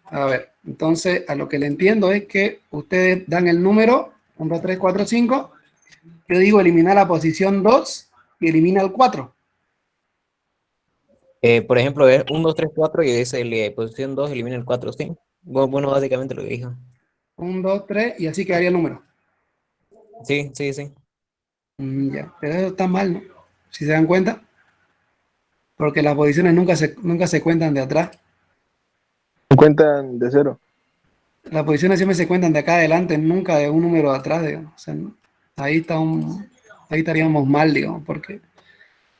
A ver, entonces a lo que le entiendo es que ustedes dan el número 1, 2, 3, 4, 5. Yo digo eliminar la posición 2 y elimina el 4. Por ejemplo, es 1, 2, 3, 4 y dice posición 2 elimina el 4, sí. Bueno, básicamente lo que dijo. 1, 2, 3 y así quedaría el número. Sí, sí, sí. Ya, pero eso está mal, ¿no? Si se dan cuenta. Porque las posiciones nunca se cuentan de atrás. Cuentan de 0. Las posiciones siempre se cuentan de acá adelante, nunca de un número de atrás, digamos. O sea, ahí estaríamos mal, digamos, porque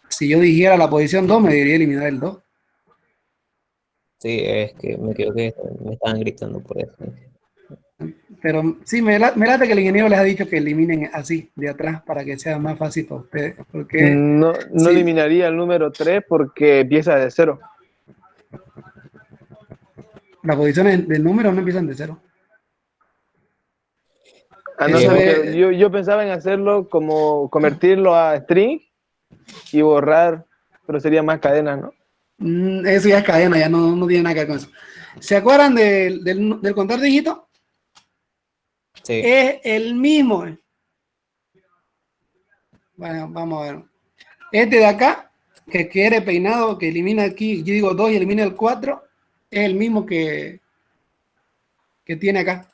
si yo dijera la posición 2, me debería eliminar el 2. Sí, es que me equivoqué, me estaban gritando por eso. Pero sí, me late que el ingeniero les ha dicho que eliminen así, de atrás, para que sea más fácil para ustedes. Porque No sí, eliminaría el número 3 porque empieza de 0. las posiciones del número no empiezan de 0. Ah, no Eso sabía. es, Yo pensaba en hacerlo como convertirlo a string y borrar, pero sería más cadenas, ¿no? eso ya es cadena, ya no tiene nada que ver con eso. ¿Se acuerdan del contar dígitos? Sí. Es el mismo. Bueno, vamos a ver. Este de acá, que quiere peinado, que elimina aquí, yo digo 2 y elimina el 4, es el mismo que tiene acá,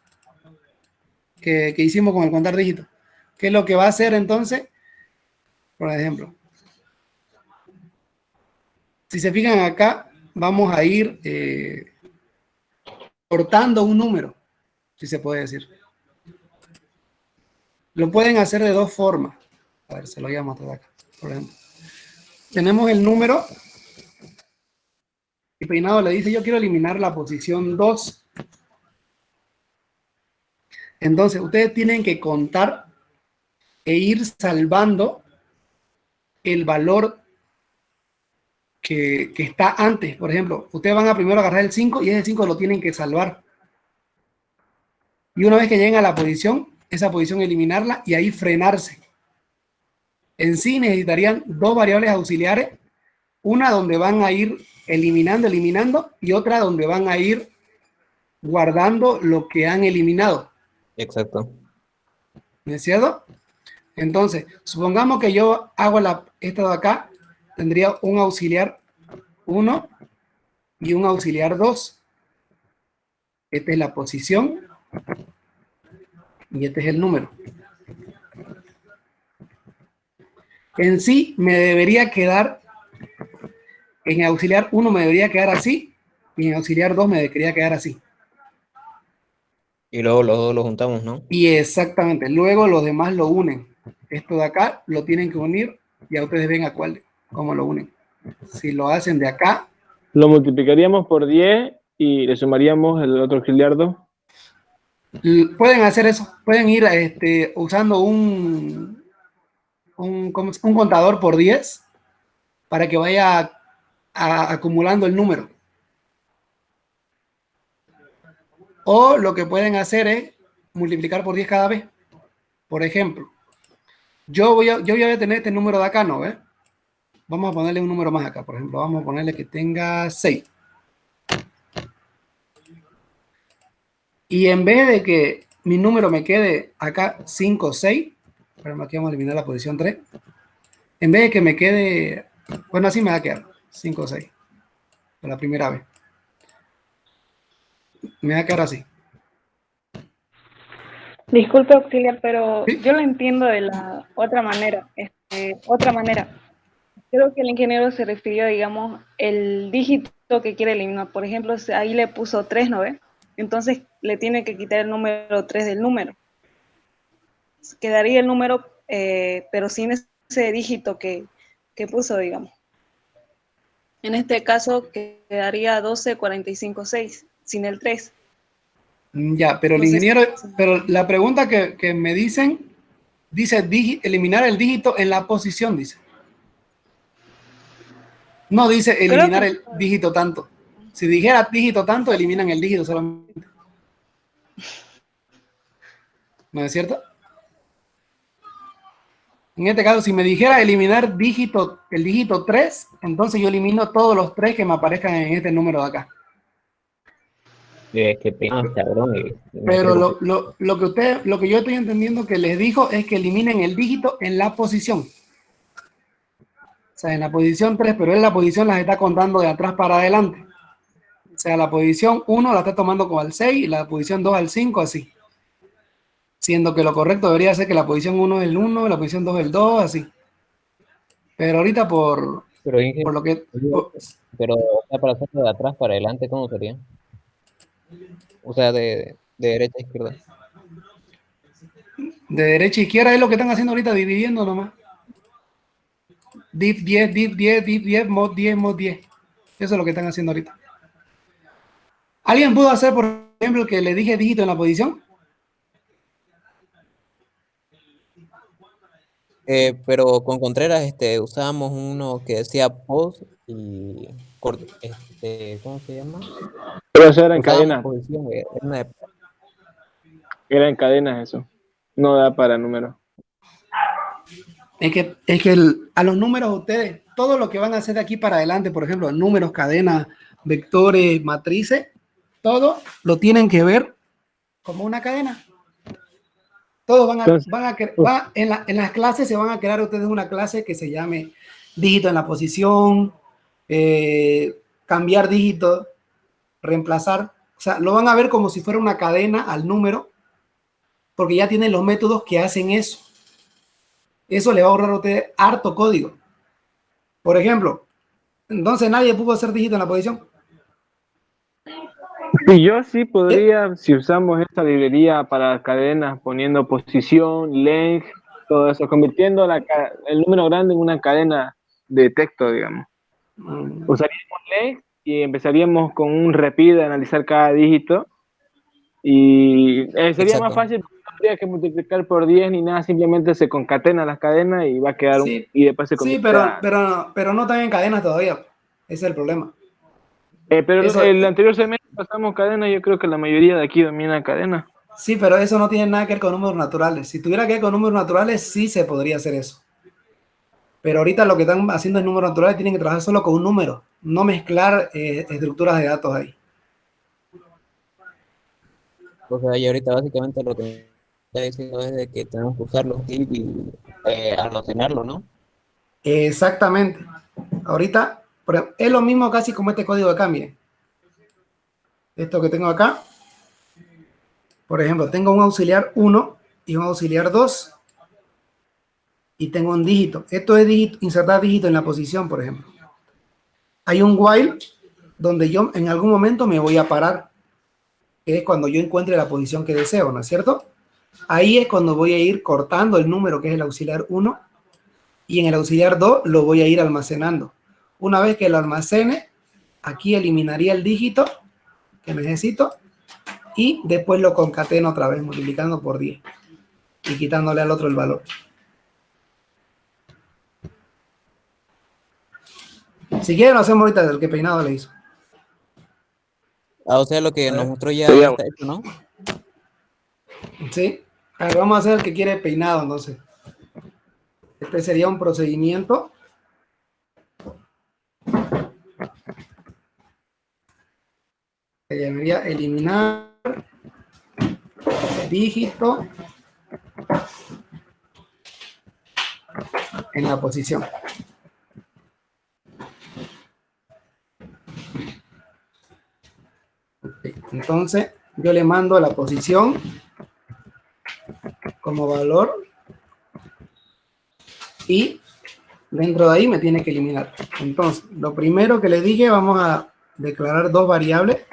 que hicimos con el contar dígitos. ¿Qué es lo que va a hacer entonces? Por ejemplo, si se fijan acá, vamos a ir cortando un número, si se puede decir. Lo pueden hacer de dos formas. A ver, se lo llamo hasta acá. Por ejemplo, tenemos el número y peinado le dice, yo quiero eliminar la posición 2. Entonces, ustedes tienen que contar e ir salvando el valor que está antes. Por ejemplo, ustedes van a primero agarrar el 5 y ese 5 lo tienen que salvar. Y una vez que lleguen a la posición, esa posición eliminarla y ahí frenarse. En sí necesitarían dos variables auxiliares, una donde van a ir eliminando y otra donde van a ir guardando lo que han eliminado. Exacto. ¿No es cierto? Entonces, supongamos que yo hago esta de acá, tendría un auxiliar 1 y un auxiliar 2. Esta es la posición y este es el número. En sí me debería quedar, en auxiliar 1 me debería quedar así y en auxiliar 2 me debería quedar así. Y luego los dos los juntamos, ¿no? Y exactamente, luego los demás lo unen. Esto de acá lo tienen que unir, ya ustedes ven a cuál, cómo lo unen. Si lo hacen de acá, Lo multiplicaríamos por 10 y le sumaríamos el otro auxiliar 2. pueden hacer eso, pueden ir usando un contador por 10 para que vaya acumulando el número. O lo que pueden hacer es multiplicar por 10 cada vez. Por ejemplo, yo voy a tener este número de acá, ¿no? ¿Ve? Vamos a ponerle un número más acá. Por ejemplo, vamos a ponerle que tenga 6. Y en vez de que mi número me quede acá 5, 6, pero aquí vamos a eliminar la posición 3. En vez de que me quede, bueno, así me va a quedar 5, 6. Por la primera vez. Me va a quedar así. Disculpe, auxiliar, pero ¿Sí? yo lo entiendo de la otra manera. Creo que el ingeniero se refirió, digamos, el dígito que quiere eliminar. Por ejemplo, ahí le puso 3, ¿no ve? Entonces le tiene que quitar el número 3 del número. Quedaría el número, pero sin ese dígito que puso, digamos. En este caso quedaría 12,45,6, sin el 3. Ya, pero el ingeniero, pero la pregunta que me dicen, dice eliminar el dígito en la posición, dice. No dice eliminar el dígito tanto. Si dijera dígito tanto, eliminan el dígito solamente. ¿No es cierto? En este caso, si me dijera eliminar el dígito 3, entonces yo elimino todos los 3 que me aparezcan en este número de acá. Que peinado, cabrón. Pero lo que yo estoy entendiendo que les dijo es que eliminen el dígito en la posición. O sea, en la posición 3, pero él la posición las está contando de atrás para adelante. O sea, la posición 1 la está tomando como al 6 y la posición 2 al 5, así. Siendo que lo correcto debería ser que la posición 1 es el 1, la posición 2 es el 2, así. Pero ahorita por lo que... Pero, o sea, para hacerlo de atrás para adelante, ¿cómo sería? O sea, de derecha a izquierda. De derecha a izquierda es lo que están haciendo ahorita, dividiendo nomás. Div 10, div 10, div 10, mod 10, mod 10. Eso es lo que están haciendo ahorita. ¿Alguien pudo hacer, por ejemplo, que le dije dígito en la posición? Pero con Contreras usábamos uno que decía post y ¿cómo se llama? Pero eso era en cadenas. Era en cadenas eso. No da para números. Es que a los números ustedes, todo lo que van a hacer de aquí para adelante, por ejemplo, números, cadenas, vectores, matrices, todo lo tienen que ver como una cadena. Todos en las clases se van a crear ustedes una clase que se llame dígito en la posición, cambiar dígito, reemplazar. O sea, lo van a ver como si fuera una cadena al número, porque ya tienen los métodos que hacen eso. Eso le va a ahorrar a ustedes harto código. Por ejemplo, entonces nadie pudo hacer dígito en la posición. Y yo sí podría, si usamos esta librería para cadenas, poniendo posición, length, todo eso, convirtiendo el número grande en una cadena de texto, digamos. Usaríamos length y empezaríamos con un repeat de analizar cada dígito. Y sería más fácil, porque no habría que multiplicar por 10 ni nada, simplemente se concatena las cadenas y va a quedar y después se convierte pero no están en cadenas todavía. Ese es el problema. Pero el anterior semestre pasamos cadenas, yo creo que la mayoría de aquí domina cadenas. Sí, pero eso no tiene nada que ver con números naturales. Si tuviera que ver con números naturales, sí se podría hacer eso. Pero ahorita lo que están haciendo en números naturales tienen que trabajar solo con un número, no mezclar estructuras de datos ahí. O sea, y ahorita básicamente lo que está diciendo es de que tenemos que usar los div y almacenarlo, ¿no? Exactamente. Ahorita es lo mismo casi como este código de acá, miren. Esto que tengo acá. Por ejemplo, tengo un auxiliar 1 y un auxiliar 2. Y tengo un dígito. Esto es insertar dígito en la posición, por ejemplo. Hay un while donde yo en algún momento me voy a parar. Que es cuando yo encuentre la posición que deseo, ¿no es cierto? Ahí es cuando voy a ir cortando el número que es el auxiliar 1 y en el auxiliar 2 lo voy a ir almacenando. Una vez que lo almacene, aquí eliminaría el dígito que necesito y después lo concateno otra vez multiplicando por 10 y quitándole al otro el valor. Si quieren lo hacemos ahorita del que peinado le hizo. O sea, lo que nos mostró ya está hecho, ¿no? Sí. A ver, vamos a hacer el que quiere peinado, entonces. Este sería un procedimiento. Se llamaría eliminar dígito en la posición. Okay. Entonces, yo le mando la posición como valor y dentro de ahí me tiene que eliminar. Entonces, lo primero que les dije, vamos a declarar dos variables.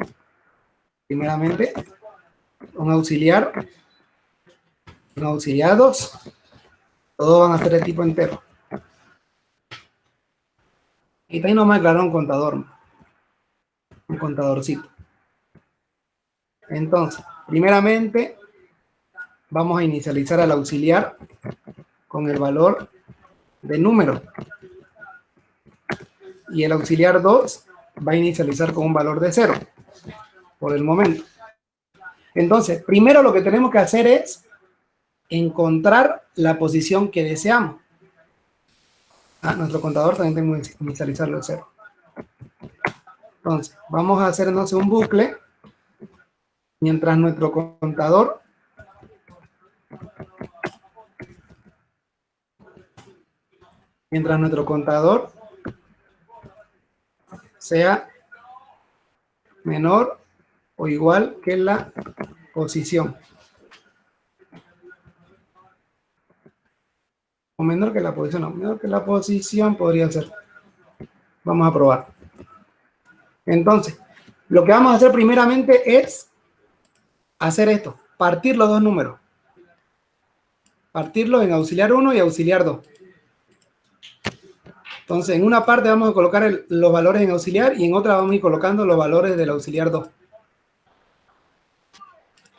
Primeramente, un auxiliar 2. Todos van a ser de tipo entero. Y también nos va a declarar un contador. Un contadorcito. Entonces, primeramente, vamos a inicializar al auxiliar con el valor de número. Y el auxiliar 2 va a inicializar con un valor de 0 por el momento. Entonces, primero lo que tenemos que hacer es encontrar la posición que deseamos. Nuestro contador también tenemos que inicializarlo en 0. Entonces, vamos a hacernos un bucle mientras nuestro contador sea menor o igual que la posición. O menor que la posición, no, menor que la posición podría ser. Vamos a probar. Entonces, lo que vamos a hacer primeramente es hacer esto, partir los dos números. Partirlos en auxiliar 1 y auxiliar 2. Entonces, en una parte vamos a colocar los valores en auxiliar y en otra vamos a ir colocando los valores del auxiliar 2.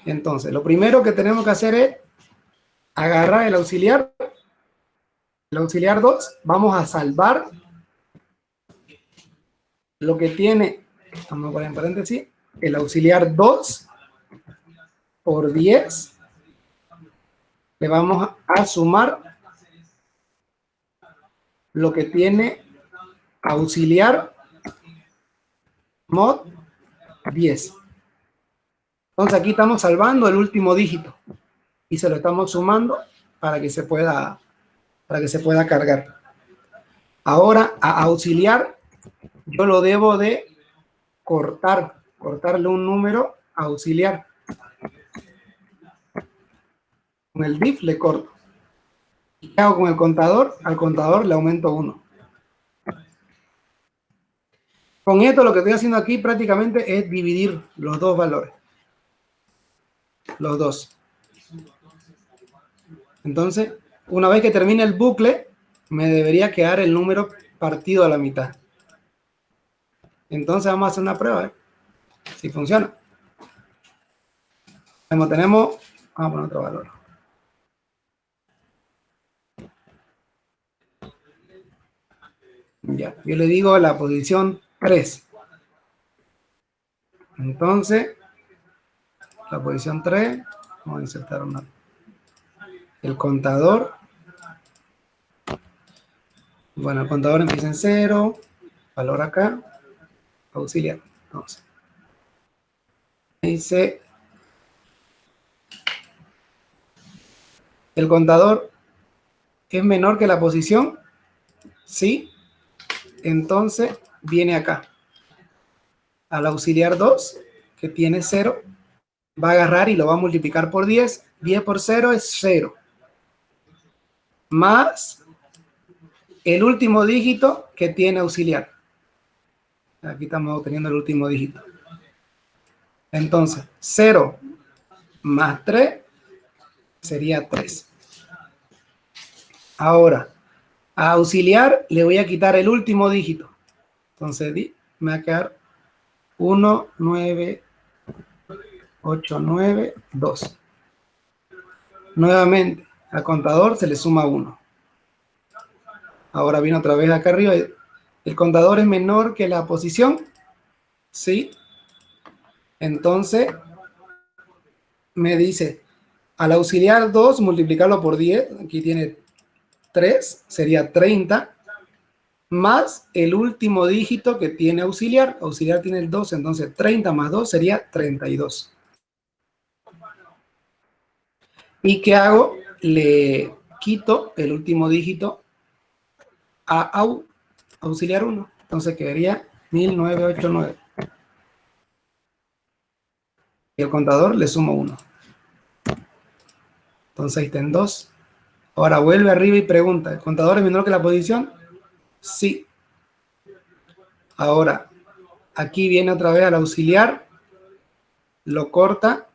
Entonces, lo primero que tenemos que hacer es agarrar el auxiliar 2, vamos a salvar lo que tiene, vamos a poner en paréntesis, el auxiliar 2 por 10, le vamos a sumar lo que tiene auxiliar mod 10. Entonces aquí estamos salvando el último dígito y se lo estamos sumando para que se pueda cargar. Ahora a auxiliar yo lo debo de cortarle un número a auxiliar. Con el div le corto. ¿Y qué hago con el contador? Al contador le aumento 1. Con esto lo que estoy haciendo aquí prácticamente es dividir los dos valores. Los dos. Entonces, una vez que termine el bucle, me debería quedar el número partido a la mitad. Entonces vamos a hacer una prueba, si funciona. Como tenemos, vamos a poner otro valor. Ya, yo le digo la posición 3. Entonces, la posición 3, vamos a insertar el contador. Bueno, el contador empieza en 0, valor acá, auxiliar. Entonces, dice, ¿el contador es menor que la posición? Sí. Entonces, viene acá. Al auxiliar 2, que tiene 0, va a agarrar y lo va a multiplicar por 10. 10 por 0 es 0. Más el último dígito que tiene auxiliar. Aquí estamos obteniendo el último dígito. Entonces, 0 más 3 sería 3. Ahora, a auxiliar le voy a quitar el último dígito. Entonces, me va a quedar 1, 9, 8, 9, 2. Nuevamente, al contador se le suma 1. Ahora viene otra vez acá arriba. ¿El contador es menor que la posición? Sí. Entonces, me dice, al auxiliar 2, multiplicarlo por 10. Aquí tiene 3, sería 30. Más el último dígito que tiene auxiliar. Auxiliar tiene el 2, entonces 30 más 2 sería 32. ¿Y qué hago? Le quito el último dígito a auxiliar 1. Entonces quedaría 1989. Y el contador le sumo 1. Entonces ahí está en 2. Ahora vuelve arriba y pregunta, ¿el contador es menor que la posición? Sí. Ahora, aquí viene otra vez al auxiliar, lo corta,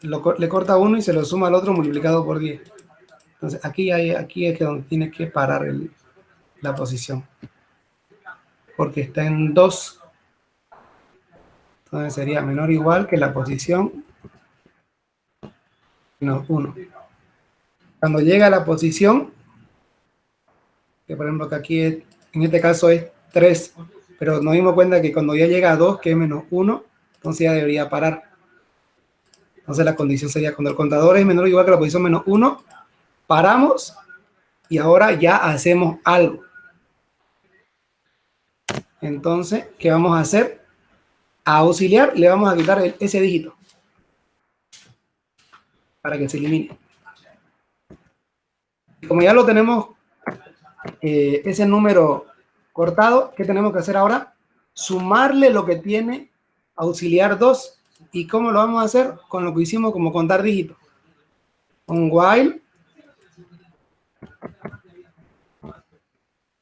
le corta 1 y se lo suma al otro multiplicado por 10. Entonces aquí es donde tiene que parar la posición. Porque está en 2. Entonces sería menor o igual que la posición menos 1. Cuando llega a la posición, que por ejemplo que aquí en este caso es 3, pero nos dimos cuenta que cuando ya llega a 2, que es menos 1, entonces ya debería parar. Entonces la condición sería cuando el contador es menor o igual que la posición menos 1, paramos y ahora ya hacemos algo. Entonces, ¿qué vamos a hacer? A auxiliar le vamos a quitar ese dígito para que se elimine. Como ya lo tenemos, ese número cortado, ¿qué tenemos que hacer ahora? Sumarle lo que tiene auxiliar 2. ¿Y cómo lo vamos a hacer? Con lo que hicimos como contar dígitos. Un while,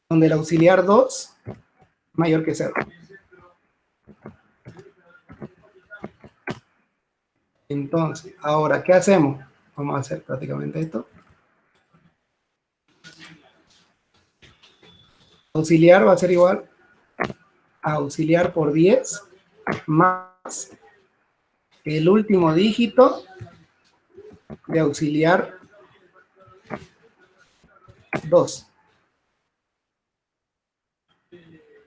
donde el auxiliar 2 mayor que 0. Entonces, ahora, ¿qué hacemos? Vamos a hacer prácticamente esto. Auxiliar va a ser igual a auxiliar por 10 más el último dígito de auxiliar 2.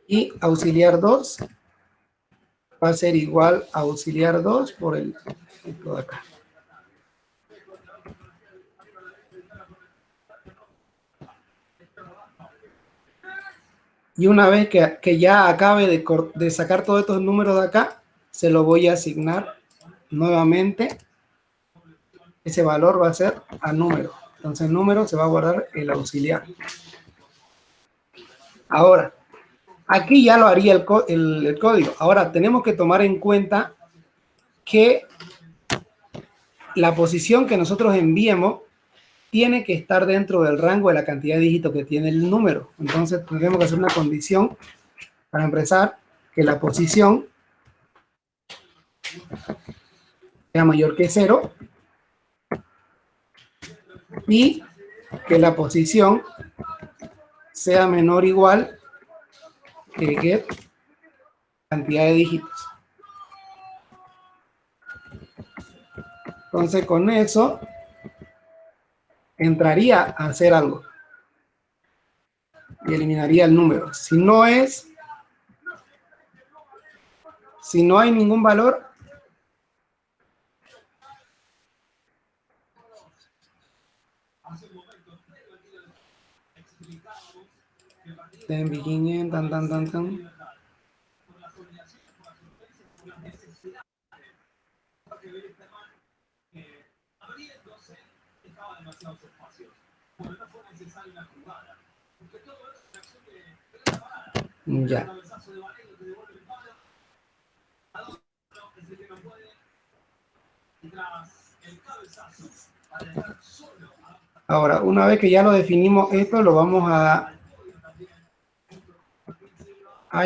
Y auxiliar 2 va a ser igual a auxiliar 2 por el ejemplo de acá. Y una vez que ya acabe de sacar todos estos números de acá, se lo voy a asignar nuevamente. Ese valor va a ser a número. Entonces, el número se va a guardar el auxiliar. Ahora, aquí ya lo haría el código. Ahora, tenemos que tomar en cuenta que la posición que nosotros enviemos tiene que estar dentro del rango de la cantidad de dígitos que tiene el número. Entonces, tenemos que hacer una condición para empezar, que la posición sea mayor que 0 y que la posición sea menor o igual que get cantidad de dígitos. Entonces, con eso entraría a hacer algo y eliminaría el número. Si no hay ningún valor, en begin, tan. Ya. Ahora, una vez que ya lo definimos esto, lo vamos a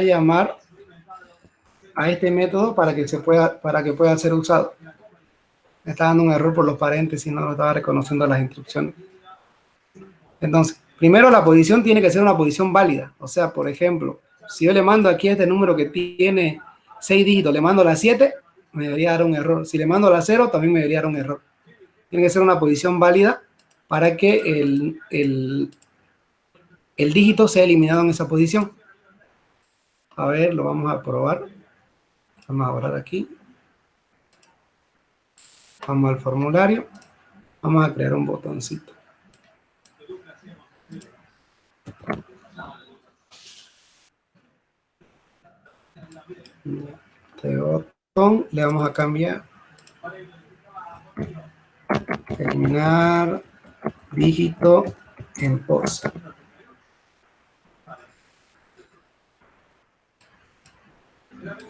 llamar a este método para que pueda ser usado. Me está dando un error por los paréntesis, no lo estaba reconociendo las instrucciones. Entonces, primero la posición tiene que ser una posición válida. O sea, por ejemplo, si yo le mando aquí a este número que tiene 6 dígitos, le mando la 7, me debería dar un error. Si le mando la 0, también me debería dar un error. Tiene que ser una posición válida para que el dígito sea eliminado en esa posición. A ver, lo vamos a probar. Vamos a borrar aquí. Vamos al formulario. Vamos a crear un botoncito. Este botón le vamos a cambiar. Eliminar dígito en pos.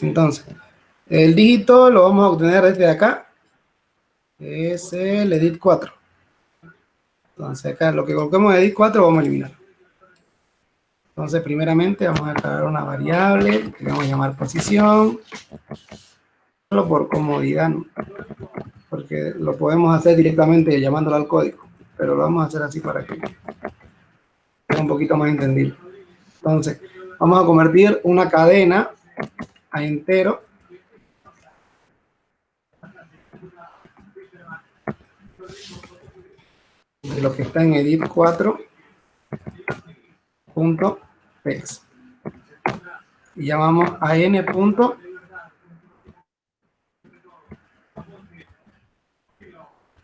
Entonces, el dígito lo vamos a obtener desde acá. Es el edit 4. Entonces, acá lo que coloquemos en edit 4 vamos a eliminar. Entonces, primeramente vamos a crear una variable que vamos a llamar posición. Solo por comodidad, ¿no? Porque lo podemos hacer directamente llamándolo al código. Pero lo vamos a hacer así para que sea un poquito más entendible. Entonces, vamos a convertir una cadena a entero. De lo que está en edit 4.text. Y llamamos a n.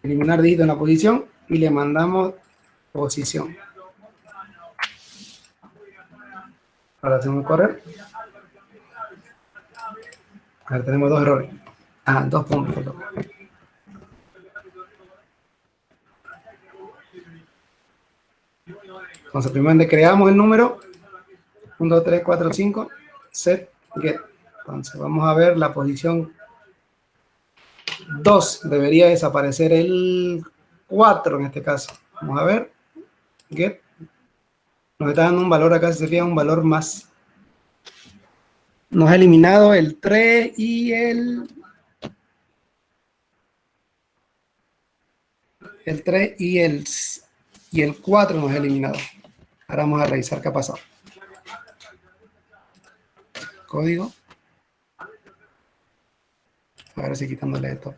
Eliminar dígito en la posición y le mandamos posición. Ahora hacemos correr. Ahora tenemos 2 errores. 2 puntos. Entonces, primero creamos el número 1, 2, 3, 4, 5, set, get. Entonces, vamos a ver la posición 2. Debería desaparecer el 4 en este caso. Vamos a ver. Get. Nos está dando un valor acá, si se fijan, un valor más. Nos ha eliminado el 3 y el 3 y el 4 nos ha eliminado. Ahora vamos a revisar qué ha pasado. Código. A ver si quitándole esto.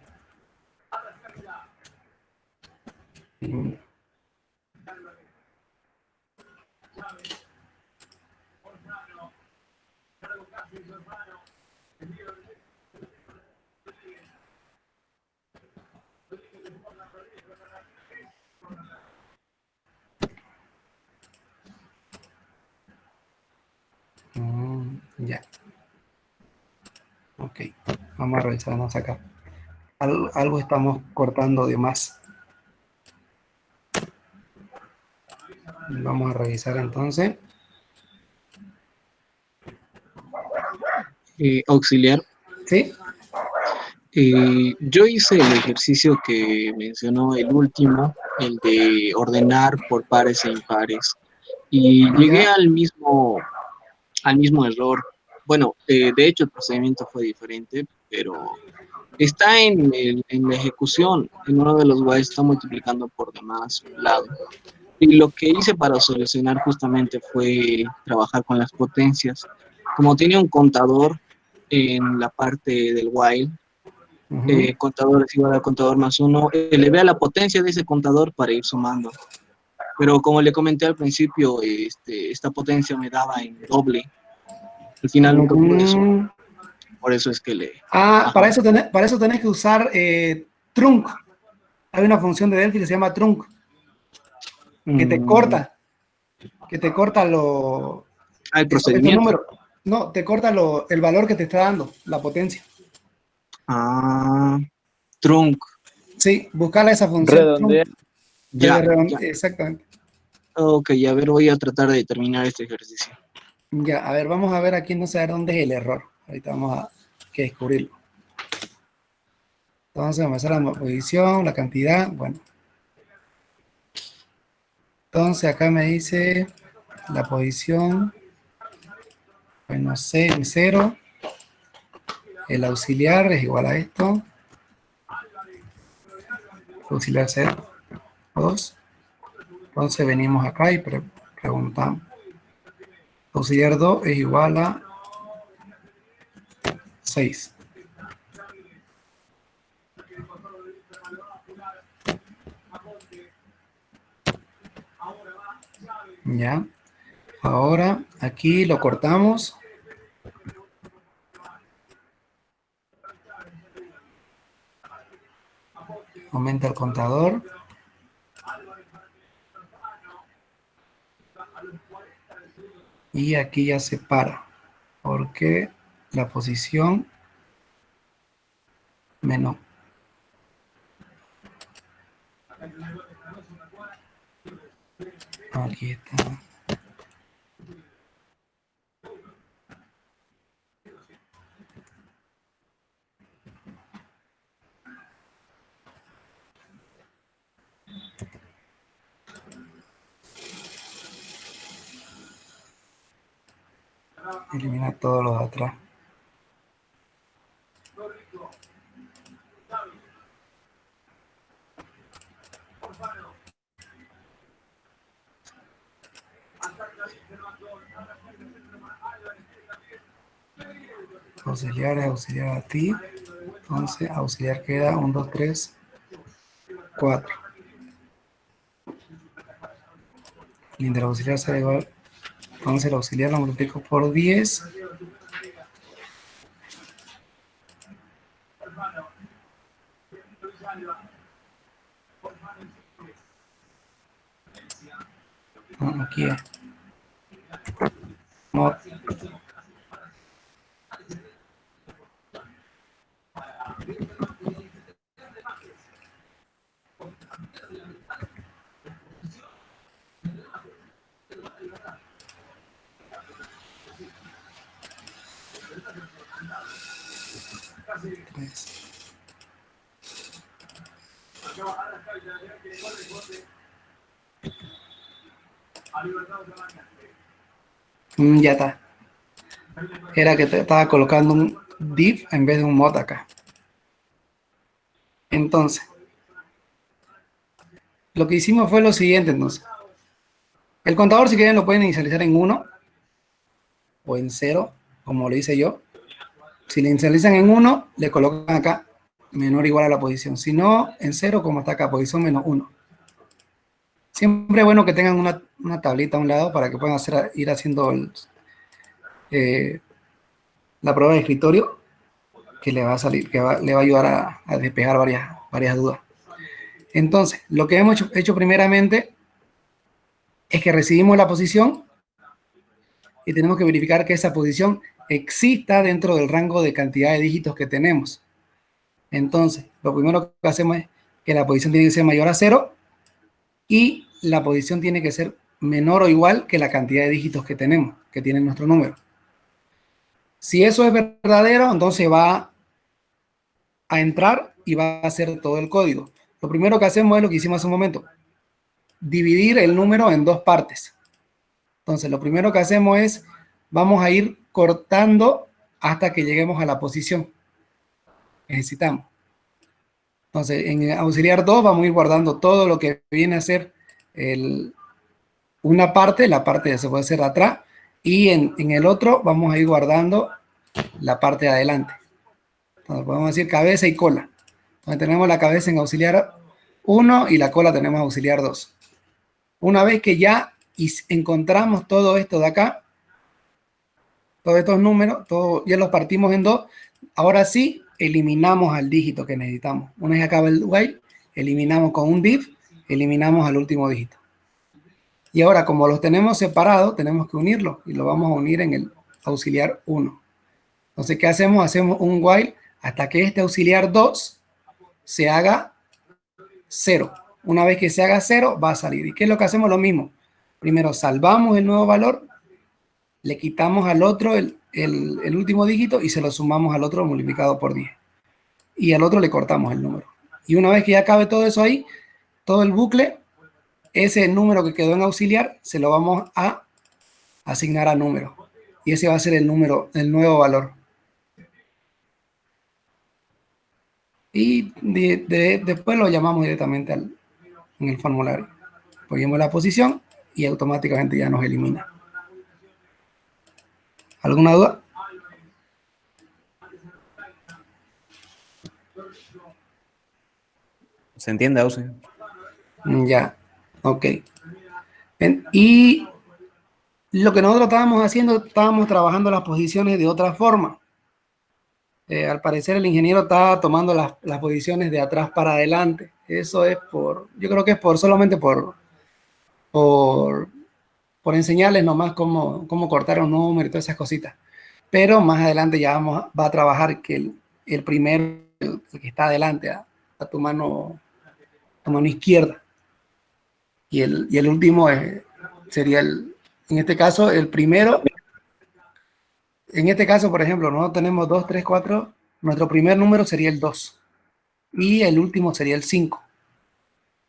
Ya. Ok. Vamos a revisarnos acá. Algo estamos cortando de más. Vamos a revisar entonces. Auxiliar. ¿Sí? Yo hice el ejercicio que mencionó el último, el de ordenar por pares e impares, y llegué Ya. al mismo error. Bueno, de hecho el procedimiento fue diferente, pero está en la ejecución. En uno de los whiles está multiplicando por demás un lado. Y lo que hice para solucionar justamente fue trabajar con las potencias. Como tiene un contador en la parte del while, contador es igual al contador más 1, elevé a la potencia de ese contador para ir sumando. Pero como le comenté al principio, esta potencia me daba en doble. Al final nunca pude sumar. Por eso es que le... Ah, para eso tenés que usar trunc. Hay una función de Delphi que se llama trunc, que te corta. Que te corta el procedimiento. número. No, te corta el valor que te está dando, la potencia. Trunc. Sí, buscarle esa función. Redondea. Ya. Exactamente. Ok, a ver, voy a tratar de terminar este ejercicio. Ya, a ver, vamos a ver aquí, no sé dónde es el error. Ahorita vamos a descubrirlo. Entonces, vamos a hacer la posición, la cantidad, bueno. Entonces, acá me dice la posición, bueno, C en 0. El auxiliar es igual a esto. Auxiliar 0, 2. Entonces, venimos acá y preguntamos. Auxiliar 2 es igual a 6. Ya. Ahora aquí lo cortamos. Aumenta el contador. Y aquí ya se para. Porque la posición menos. Aquí está. Elimina todos los de atrás. Auxiliar es auxiliar a ti. Entonces, auxiliar queda 1, 2, 3, 4. El interauxiliar será igual. Entonces, el auxiliar lo multiplico por 10. Aquí es. Mod. Ya está. Era que te estaba colocando un div en vez de un mod acá. Entonces, lo que hicimos fue lo siguiente, entonces. El contador, si quieren, lo pueden inicializar en 1 o en 0, como lo hice yo. Si le inicializan en 1, le colocan acá menor o igual a la posición. Si no, en 0, como está acá, posición menos 1. Siempre es bueno que tengan una tablita a un lado para que puedan ir haciendo la prueba de escritorio, que le va a salir, le va a ayudar a despejar varias dudas. Entonces, lo que hemos hecho primeramente es que recibimos la posición y tenemos que verificar que esa posición exista dentro del rango de cantidad de dígitos que tenemos. Entonces, lo primero que hacemos es que la posición tiene que ser mayor a 0 y la posición tiene que ser menor o igual que la cantidad de dígitos que tenemos, que tiene nuestro número. Si eso es verdadero, entonces va a entrar y va a hacer todo el código. Lo primero que hacemos es lo que hicimos hace un momento, dividir el número en dos partes. Entonces, lo primero que hacemos es, vamos a ir cortando hasta que lleguemos a la posición que necesitamos. Entonces, en auxiliar 2 vamos a ir guardando todo lo que viene a ser una parte, la parte que se puede hacer atrás, y en el otro vamos a ir guardando la parte de adelante. Entonces, podemos decir cabeza y cola. Entonces, tenemos la cabeza en auxiliar 1 y la cola tenemos auxiliar 2. Una vez que ya encontramos todo esto de acá, todos estos números, ya los partimos en dos, ahora sí eliminamos al dígito que necesitamos. Una vez que acaba el while, eliminamos con un div, eliminamos al último dígito. Y ahora, como los tenemos separados, tenemos que unirlos y lo vamos a unir en el auxiliar 1. Entonces, ¿qué hacemos? Hacemos un while hasta que este auxiliar 2 se haga 0. Una vez que se haga 0, va a salir. ¿Y qué es lo que hacemos? Lo mismo. Primero salvamos el nuevo valor, le quitamos al otro el último dígito y se lo sumamos al otro multiplicado por 10. Y al otro le cortamos el número. Y una vez que ya acabe todo eso ahí, todo el bucle, ese número que quedó en auxiliar, se lo vamos a asignar a número. Y ese va a ser el número, el nuevo valor. Y después lo llamamos directamente en el formulario. Ponemos la posición y automáticamente ya nos elimina. ¿Alguna duda? ¿Se entiende, Ausi? Ya, ok. Y lo que nosotros estábamos haciendo, estábamos trabajando las posiciones de otra forma. Al parecer el ingeniero estaba tomando las posiciones de atrás para adelante. Eso es yo creo que es solamente por enseñarles nomás cómo cortar un número y todas esas cositas. Pero más adelante ya va a trabajar que el primero, el que está adelante, a tu mano izquierda. Y el último sería en este caso, el primero. En este caso, por ejemplo, nosotros tenemos 2, 3, 4. Nuestro primer número sería el 2. Y el último sería el 5.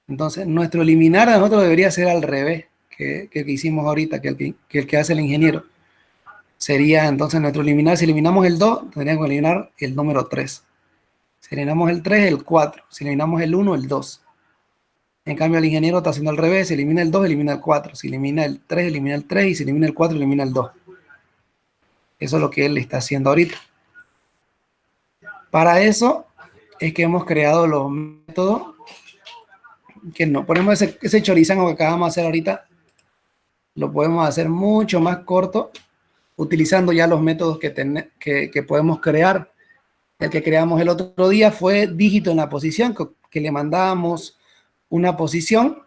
Entonces, nuestro eliminar a nosotros debería ser al revés que el que hicimos ahorita, que el que hace el ingeniero. Sería entonces nuestro eliminar, si eliminamos el 2, tendríamos que eliminar el número 3. Si eliminamos el 3, el 4. Si eliminamos el 1, el 2. En cambio, el ingeniero está haciendo al revés. Si elimina el 2, elimina el 4. Si elimina el 3, elimina el 3. Y si elimina el 4, elimina el 2. Eso es lo que él está haciendo ahorita. Para eso es que hemos creado los métodos que no ponemos ese chorizango que acabamos de hacer ahorita. Lo podemos hacer mucho más corto utilizando ya los métodos que podemos crear. El que creamos el otro día fue dígito en la posición, que le mandábamos una posición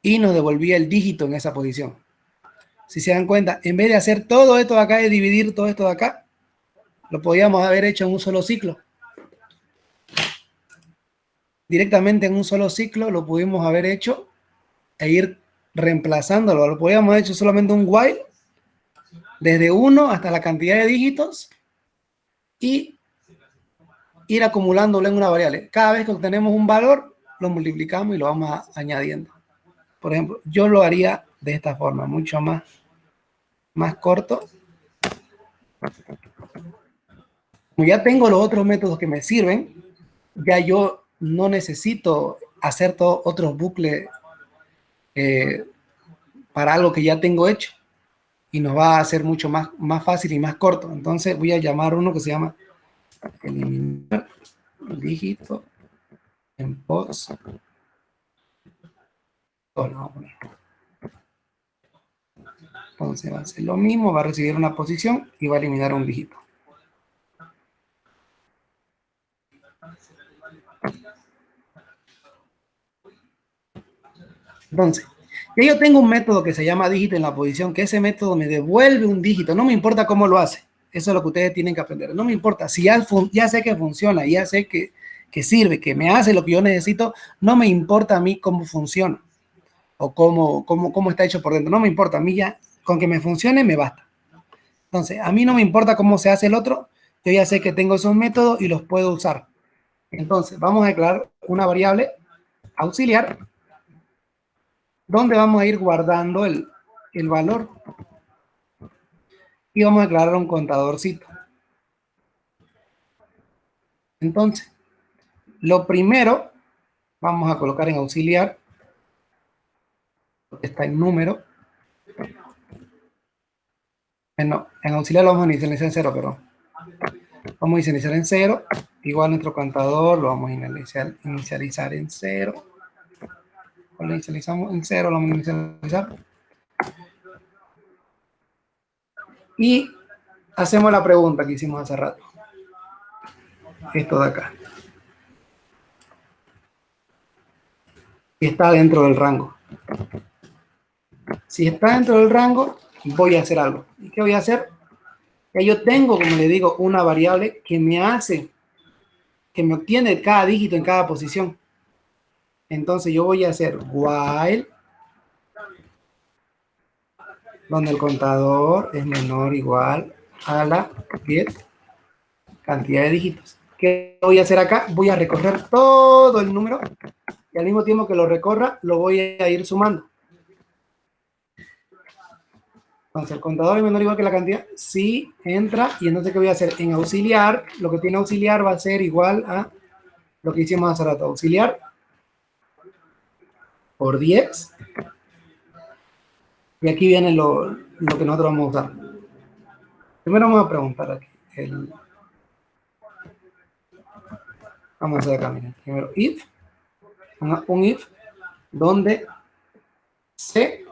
y nos devolvía el dígito en esa posición. Si se dan cuenta, en vez de hacer todo esto de acá, de dividir todo esto de acá, lo podíamos haber hecho en un solo ciclo. Directamente en un solo ciclo lo pudimos haber hecho e ir reemplazándolo. Lo podíamos haber hecho solamente un while, desde 1 hasta la cantidad de dígitos, y ir acumulándolo en una variable. Cada vez que obtenemos un valor, lo multiplicamos y lo vamos añadiendo. Por ejemplo, yo lo haría de esta forma, mucho más corto. Como ya tengo los otros métodos que me sirven, ya yo no necesito hacer todos otros bucles para algo que ya tengo hecho. Y nos va a hacer mucho más fácil y más corto. Entonces voy a llamar uno que se llama eliminar dígito en pos. Entonces va a hacer lo mismo, va a recibir una posición y va a eliminar un dígito. Entonces, Y yo tengo un método que se llama dígito en la posición, que ese método me devuelve un dígito, no me importa cómo lo hace. Eso es lo que ustedes tienen que aprender. No me importa, si ya sé que funciona, ya sé que sirve, que me hace lo que yo necesito, no me importa a mí cómo funciona o cómo está hecho por dentro. No me importa, a mí ya, con que me funcione me basta. Entonces, a mí no me importa cómo se hace el otro, yo ya sé que tengo esos métodos y los puedo usar. Entonces, vamos a declarar una variable auxiliar donde vamos a ir guardando el valor y vamos a declarar un contadorcito. Entonces, lo primero, vamos a colocar en auxiliar, está en número. No, en auxiliar lo vamos a inicializar en 0, perdón. Vamos a inicializar en 0. Igual nuestro contador lo vamos a inicializar en 0. Lo inicializamos en 0, lo vamos a inicializar. Y hacemos la pregunta que hicimos hace rato. Esto de acá. Está dentro del rango. Si está dentro del rango, voy a hacer algo. ¿Y qué voy a hacer? Que yo tengo, como le digo, una variable que me obtiene cada dígito en cada posición. Entonces yo voy a hacer while, donde el contador es menor o igual a la get cantidad de dígitos. ¿Qué voy a hacer acá? Voy a recorrer todo el número y al mismo tiempo que lo recorra, lo voy a ir sumando. Entonces, el contador es menor o igual que la cantidad. Sí, entra. Y entonces, ¿qué voy a hacer? En auxiliar, lo que tiene auxiliar va a ser igual a lo que hicimos hace rato. Auxiliar por 10. Y aquí viene lo que nosotros vamos a usar. Primero vamos a preguntar aquí. Vamos a hacer acá, miren. Primero, if. Un if donde C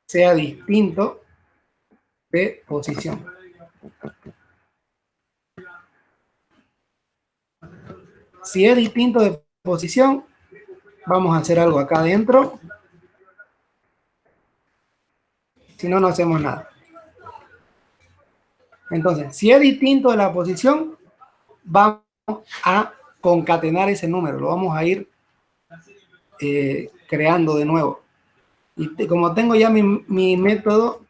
sea distinto de posición. Si es distinto de posición, vamos a hacer algo acá adentro. Si no, no hacemos nada. Entonces, si es distinto de la posición, vamos a concatenar ese número. Lo vamos a ir creando de nuevo. Y como tengo ya mi método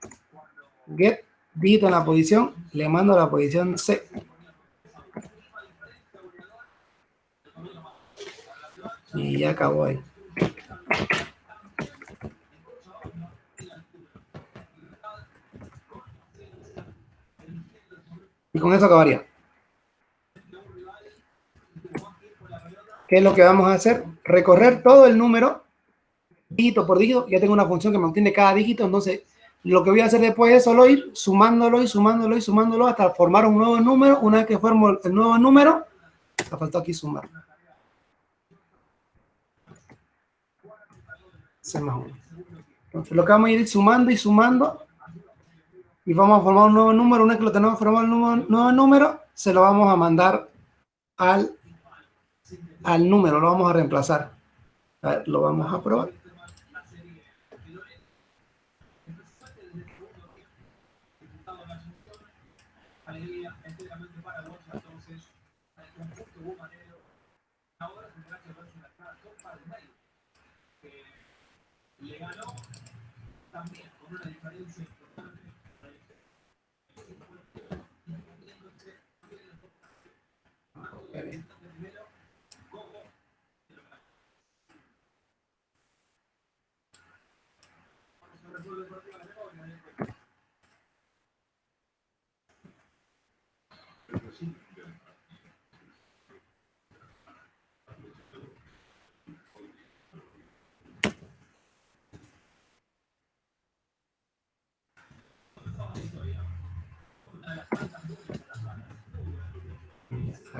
get dígito en la posición, le mando a la posición C. Y ya acabó ahí. Y con eso acabaría. ¿Qué es lo que vamos a hacer? Recorrer todo el número, dígito por dígito. Ya tengo una función que me obtiene cada dígito, entonces lo que voy a hacer después es solo ir sumándolo y sumándolo y sumándolo hasta formar un nuevo número. Una vez que formo el nuevo número, me faltó aquí sumar. Entonces lo que vamos a ir sumando y sumando y vamos a formar un nuevo número. Una vez que lo tenemos formado el nuevo número, se lo vamos a mandar al número, lo vamos a reemplazar. A ver, lo vamos a probar.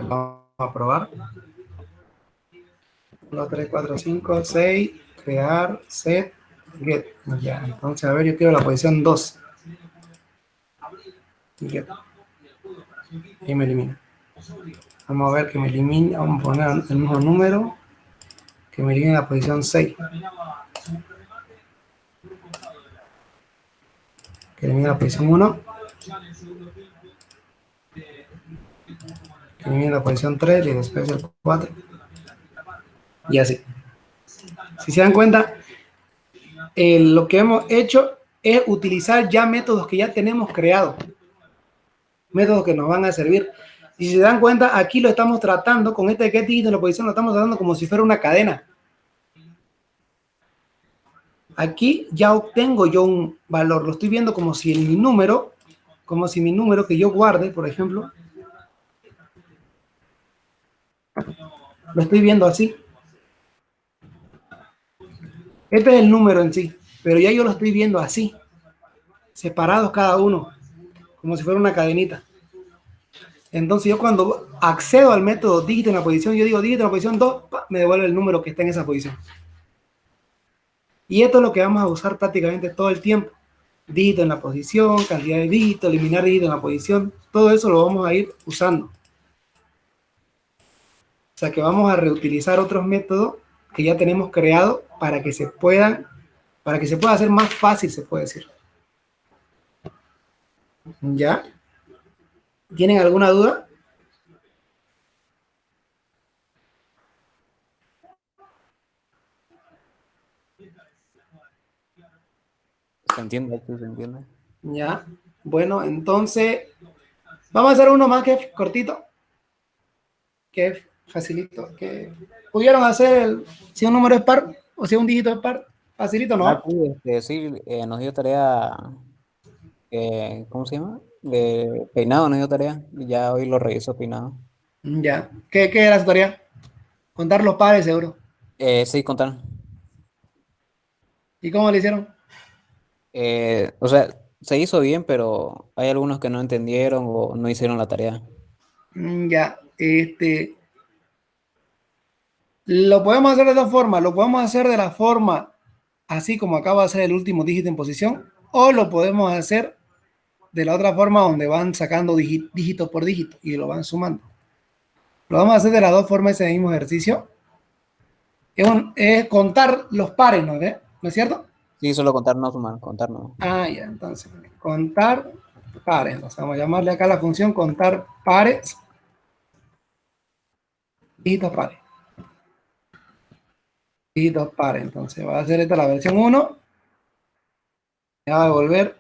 Vamos a probar. 1, 3, 4, 5, 6, crear, set, get. Ya, entonces, a ver, yo quiero la posición 2. Get. Y me elimina. Vamos a ver que me elimina, vamos a poner el mismo número, que me elimine la posición 6. que elimina la posición 1, que elimina la posición 3 y después el 4, y así. Si se dan cuenta, lo que hemos hecho es utilizar ya métodos que ya tenemos creados, métodos que nos van a servir. Y si se dan cuenta, aquí lo estamos tratando, con este get dígito en la posición, lo estamos tratando como si fuera una cadena. Aquí ya obtengo yo un valor, lo estoy viendo como si mi número que yo guarde, por ejemplo, lo estoy viendo así. Este es el número en sí, pero ya yo lo estoy viendo así, separados cada uno, como si fuera una cadenita. Entonces yo cuando accedo al método dígito en la posición, yo digo dígito en la posición 2, me devuelve el número que está en esa posición. Y esto es lo que vamos a usar prácticamente todo el tiempo. Dígito en la posición, cantidad de dígitos, eliminar dígito en la posición, todo eso lo vamos a ir usando. O sea que vamos a reutilizar otros métodos que ya tenemos creados para que se pueda hacer más fácil, se puede decir. ¿Ya? ¿Tienen alguna duda? Se entiende, sí, se entiende. Ya. Bueno, entonces vamos a hacer uno más que es cortito, que es facilito, que pudieron hacer si un número es par o si un dígito es par, facilito, ¿no? Sí, nos dio tarea, ¿cómo se llama? De peinado nos dio tarea, y ya hoy lo reviso peinado. Ya. ¿Qué era su tarea? Contar los pares, seguro. Sí, contar. ¿Y cómo le hicieron? O sea, se hizo bien, pero hay algunos que no entendieron o no hicieron la tarea. Ya. Lo podemos hacer de dos formas. Lo podemos hacer de la forma así como acaba de ser el último dígito en posición, o lo podemos hacer de la otra forma donde van sacando dígito por dígito y lo van sumando. Lo vamos a hacer de las dos formas ese mismo ejercicio. Es contar los pares, ¿no? ¿No es cierto? Sí, solo contar, no sumar, contar no. Ah, ya, entonces, contar pares. Entonces, vamos a llamarle acá la función contar pares, dígitos pares. Dígitos pares. Entonces, va a hacer esta la versión 1. Me va a devolver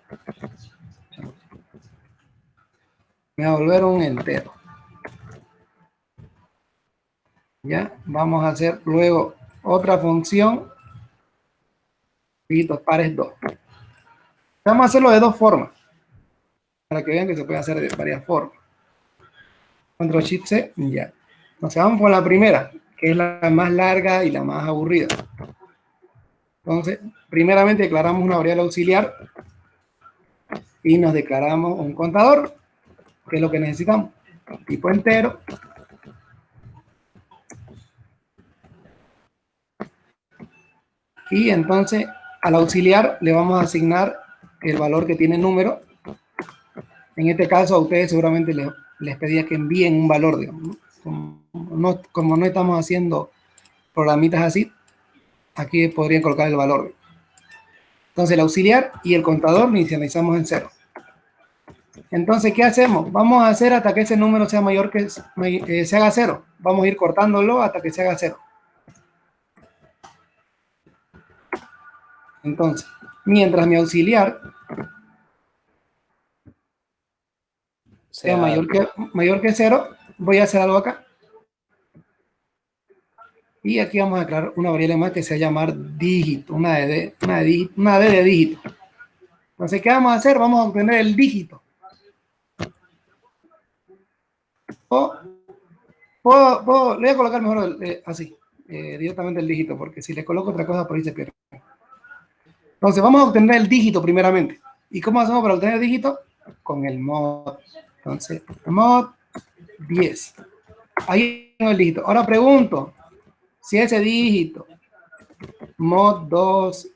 un entero. Ya, vamos a hacer luego otra función, dígitos pares 2. Vamos a hacerlo de dos formas, para que vean que se puede hacer de varias formas. Control Shift C, ya. Entonces vamos con la primera, que es la más larga y la más aburrida. Entonces, primeramente declaramos una variable auxiliar y nos declaramos un contador, que es lo que necesitamos. Tipo entero. Y entonces al auxiliar le vamos a asignar el valor que tiene el número. En este caso a ustedes seguramente les pedía que envíen un valor, digamos, ¿no? Como no estamos haciendo programitas así, aquí podrían colocar el valor. Entonces el auxiliar y el contador lo inicializamos en 0. Entonces, ¿qué hacemos? Vamos a hacer hasta que ese número sea mayor que se haga 0. Vamos a ir cortándolo hasta que se haga 0. Entonces, mientras mi auxiliar sea mayor que 0, voy a hacer algo acá. Y aquí vamos a declarar una variable más que se va a llamar dígito, una D de dígito. Entonces, ¿qué vamos a hacer? Vamos a obtener el dígito. Le voy a colocar mejor así, directamente el dígito, porque si le coloco otra cosa por ahí se pierde. Entonces, vamos a obtener el dígito primeramente. ¿Y cómo hacemos para obtener el dígito? Con el mod. Entonces, mod 10. Ahí tengo el dígito. Ahora pregunto, si ese dígito mod 2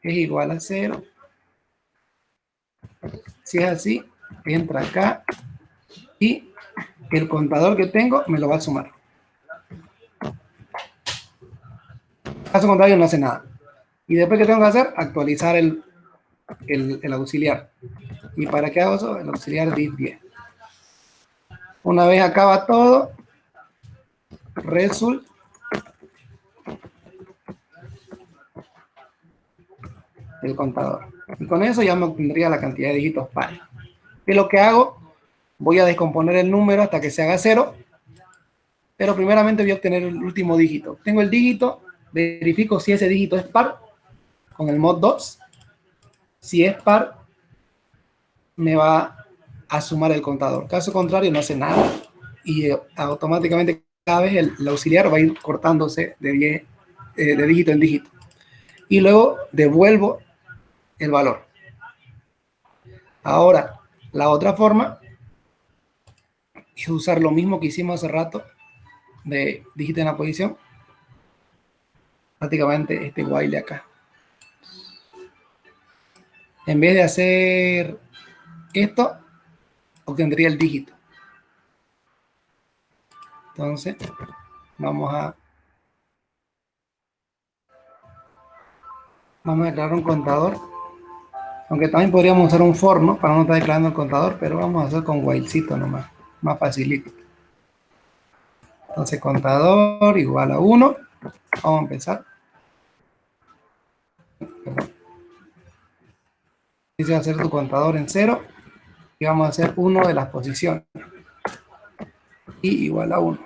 es igual a 0, si es así, entra acá y el contador que tengo me lo va a sumar. Caso contrario no hace nada. Y después, ¿qué tengo que hacer? Actualizar el el auxiliar. ¿Y para qué hago eso? El auxiliar div 10. Una vez acaba todo, result el contador. Y con eso ya me obtendría la cantidad de dígitos pares. ¿Qué es lo que hago? Voy a descomponer el número hasta que se haga 0. Pero primeramente voy a obtener el último dígito. Tengo el dígito, verifico si ese dígito es par con el mod 2. Si es par, me va a sumar el contador. Caso contrario, no hace nada. Y automáticamente cada vez el auxiliar va a ir cortándose de dígito en dígito. Y luego devuelvo el valor. Ahora, la otra forma es usar lo mismo que hicimos hace rato de dígito en la posición. Prácticamente este while de acá. En vez de hacer esto, obtendría el dígito. Entonces, vamos a declarar un contador. Aunque también podríamos usar un for, ¿no? Para no estar declarando el contador, pero vamos a hacer con whilecito nomás. Más facilito. Entonces, contador igual a 1. Vamos a empezar. Perdón. Dice hacer tu contador en 0. Y vamos a hacer 1 de las posiciones. Y igual a 1.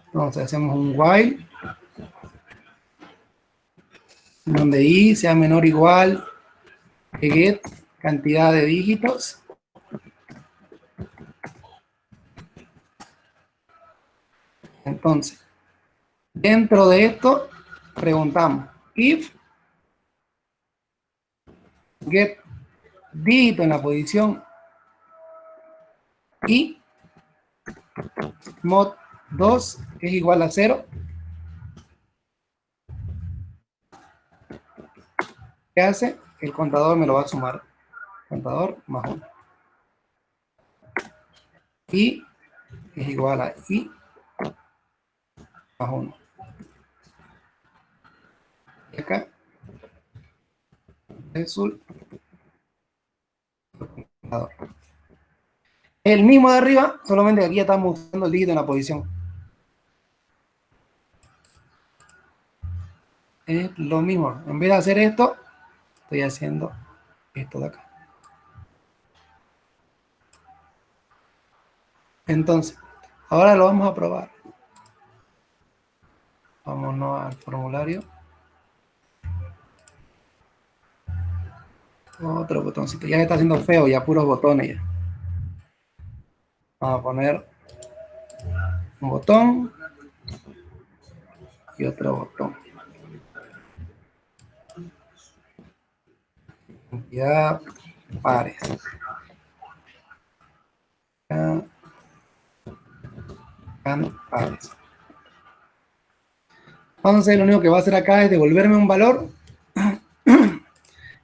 Entonces, hacemos un while. Donde i sea menor o igual que get cantidad de dígitos. Entonces, dentro de esto, preguntamos if get dígito en la posición y mod 2 es igual a 0. ¿Qué hace? El contador me lo va a sumar. Contador más 1. Y es igual a i más 1. Y acá, result contador. El mismo de arriba, solamente que aquí ya estamos usando el dígito en la posición. Es lo mismo. En vez de hacer esto, estoy haciendo esto de acá. Entonces, ahora lo vamos a probar. Vámonos al formulario. Otro botoncito. Ya está haciendo feo, ya puros botones ya. Vamos a poner un botón y otro botón. Cantidad pares. Pares. Entonces lo único que va a hacer acá es devolverme un valor.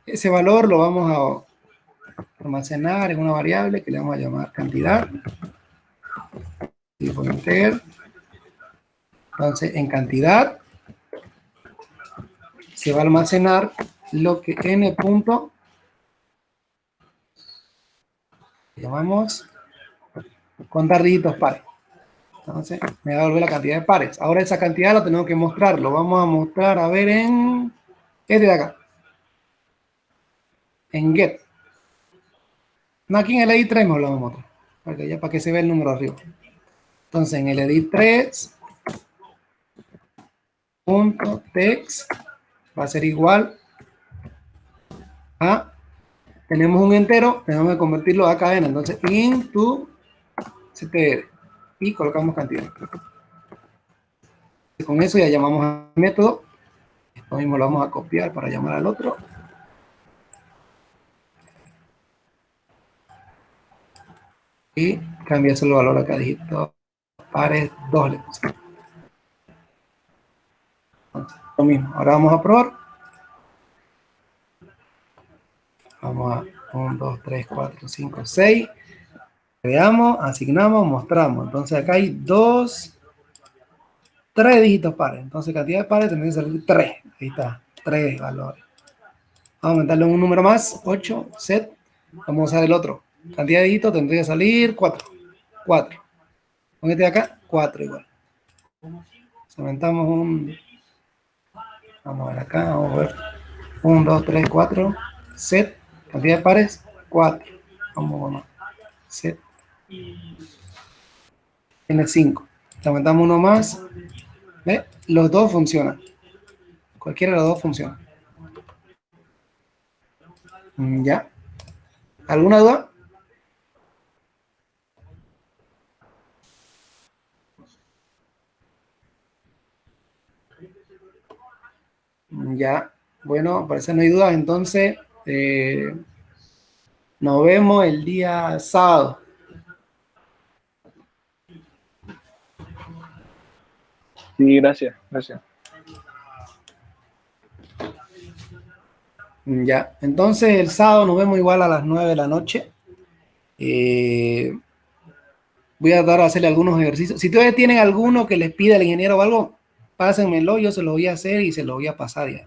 Ese valor lo vamos a almacenar en una variable que le vamos a llamar cantidad. Tipo integer. Entonces en cantidad se va a almacenar lo que n punto llamamos contar dígitos pares. Entonces me va a devolver la cantidad de pares. Ahora esa cantidad la tenemos que mostrar. Lo vamos a mostrar a ver en este de acá. En get. No, aquí en el edit 3 me lo vamos a mostrar. Porque ya para que se vea el número arriba. Entonces en el edit 3 punto text va a ser igual a, tenemos un entero, tenemos que convertirlo a cadena. Entonces into str y colocamos cantidad. Y con eso ya llamamos al método. Esto mismo lo vamos a copiar para llamar al otro. Y cambia solo el valor acá, dígito pares 2 le pusimos. Entonces, lo mismo. Ahora vamos a probar. Vamos a 1, 2, 3, 4, 5, 6. Creamos, asignamos, mostramos. Entonces acá hay 3 dígitos pares. Entonces cantidad de pares tendría que salir 3. Ahí está, 3 valores. Vamos a aumentarle un número más, 8, set. Vamos a usar el otro. Cantidad de dígitos tendría que salir 4. 4. Con este de acá, 4 igual. Aumentamos un... Vamos a ver acá, vamos a ver. 1, 2, 3, 4. Set. Cantidad de pares, 4. Vamos, set. Tiene 5. Le aumentamos uno más. ¿Ve? Los dos funcionan. Cualquiera de los dos funciona. Ya. ¿Alguna duda? Ya. Bueno, parece que no hay dudas. Entonces, nos vemos el día sábado. Sí, gracias, gracias. Ya, entonces el sábado nos vemos igual a las 9 de la noche. Voy a dar a hacerle algunos ejercicios. Si ustedes tienen alguno que les pida el ingeniero o algo, pásenmelo, yo se lo voy a hacer y se lo voy a pasar ya.